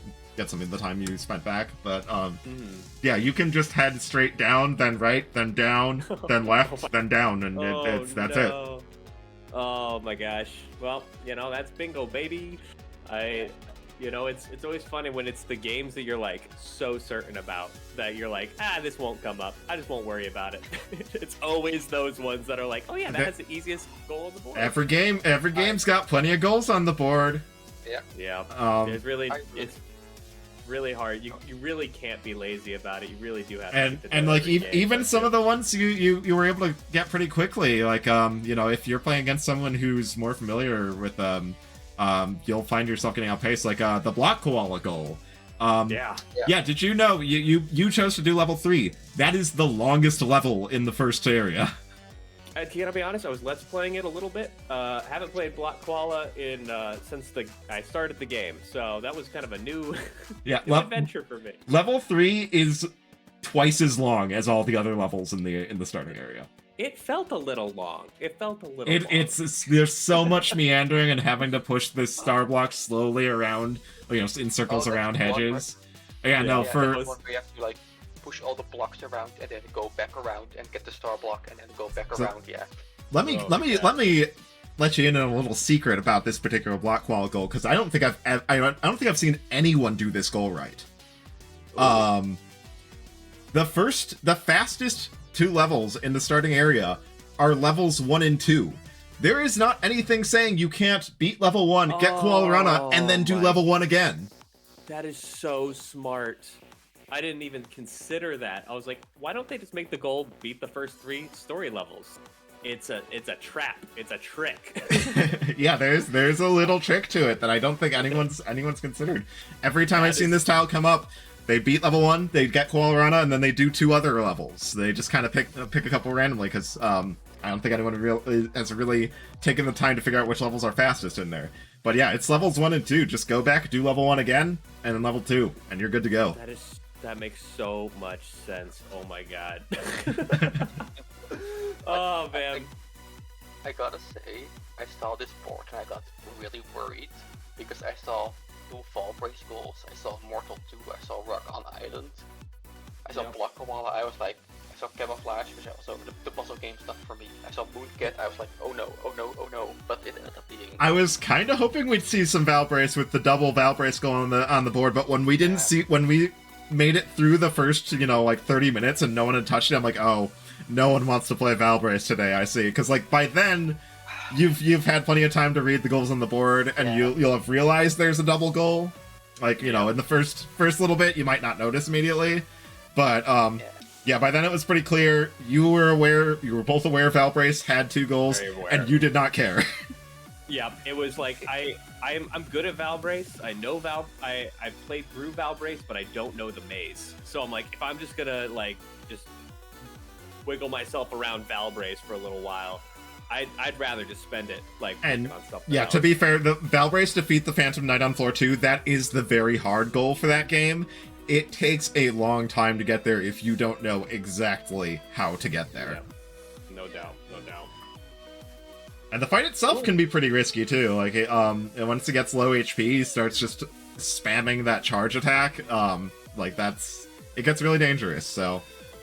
some of the time you spent back. But yeah, you can just head straight down, then right, then down, then left, then down, and that's it. Oh my gosh. Well, you know, that's bingo, baby. You know, it's always funny when it's the games that you're like so certain about that you're like, this won't come up. I just won't worry about it. It's always those ones that are like, oh yeah, that has the easiest goal on the board. Every game's got plenty of goals on the board. Yeah. Yeah. It's really hard. You really can't be lazy about it. You really do have to. And like even some of the ones you were able to get pretty quickly. Like you know, if you're playing against someone who's more familiar with you'll find yourself getting outpaced, like the block koala goal. Yeah, did you know you chose to do level 3? That is the longest level in the first area. To gotta be honest, I was let's playing it a little bit. Haven't played block koala since I started the game, so that was kind of a new, new adventure for me. Level 3 is twice as long as all the other levels in the starting area. It felt a little long. Long. There's so much meandering and having to push this star block slowly around, you know, in circles around hedges. We have to like push all the blocks around and then go back around and get the star block and then go back around. Let me let you in on a little secret about this particular block koala goal, because I don't think I've seen anyone do this goal right. The fastest 2 levels in the starting area are levels 1 and 2. There is not anything saying you can't beat level 1, get Koala Rana, and then do level 1 again. That is so smart. I didn't even consider that. I was like, why don't they just make the goal beat the first 3 story levels? It's a trap. It's a trick. Yeah, there's a little trick to it that I don't think anyone's considered. Every time I've seen this tile come up, they beat level 1, they get Koala Rana, and then they do 2 other levels. They just kind of pick a couple randomly, because I don't think anyone has really taken the time to figure out which levels are fastest in there. But yeah, it's levels 1 and 2. Just go back, do level 1 again, and then level 2, and you're good to go. That makes so much sense. Oh my god. Oh man. I gotta say, I saw this board and I got really worried because I saw 2 Fall Brace goals, I saw Mortal 2, I saw Rock on Island, I saw Block Koala, I was like, I saw Camouflage, which also the puzzle game stuff for me. I saw Mooncat, I was like, oh no, but it ended up being... I was kind of hoping we'd see some Valbrace with the double Valbrace goal on the board, but when we didn't when we made it through the first, you know, like 30 minutes and no one had touched it, I'm like, oh, no one wants to play Valbrace today, I see. Because, like, by then, you've had plenty of time to read the goals on the board, and you'll have realized there's a double goal. Like, you know, in the first little bit, you might not notice immediately, but Yeah, by then it was pretty clear. You were both aware Valbrace had 2 goals, Very aware. and you did not care. Yeah, it was like I'm good at Valbrace. I know I've played through Valbrace, but I don't know the maze. So I'm like, if I'm just gonna like just wiggle myself around Valbrace for a little while, I'd rather just spend it like And on stuff. yeah, else. to be fair, the Valbrace defeat the Phantom Knight on floor 2, that is the very hard goal for that game. It takes a long time to get there if you don't know exactly how to get there. Yeah. No doubt. And the fight itself can be pretty risky too. Like, once it gets low HP, he starts just spamming that charge attack. It gets really dangerous. So,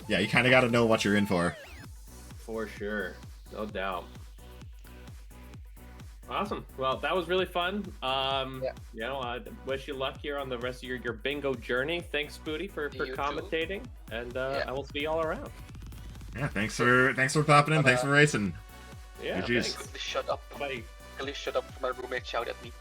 yeah, you kind of got to know what you're in for. For sure, no doubt. Awesome. Well, that was really fun. I wish you luck here on the rest of your bingo journey. Thanks, Booty, for commentating, and I will see you all around. Yeah, thanks for popping in. Thanks for racing. Yeah, GG's. thanks. Shut up. Bye. Please shut up. My roommate shouted at me.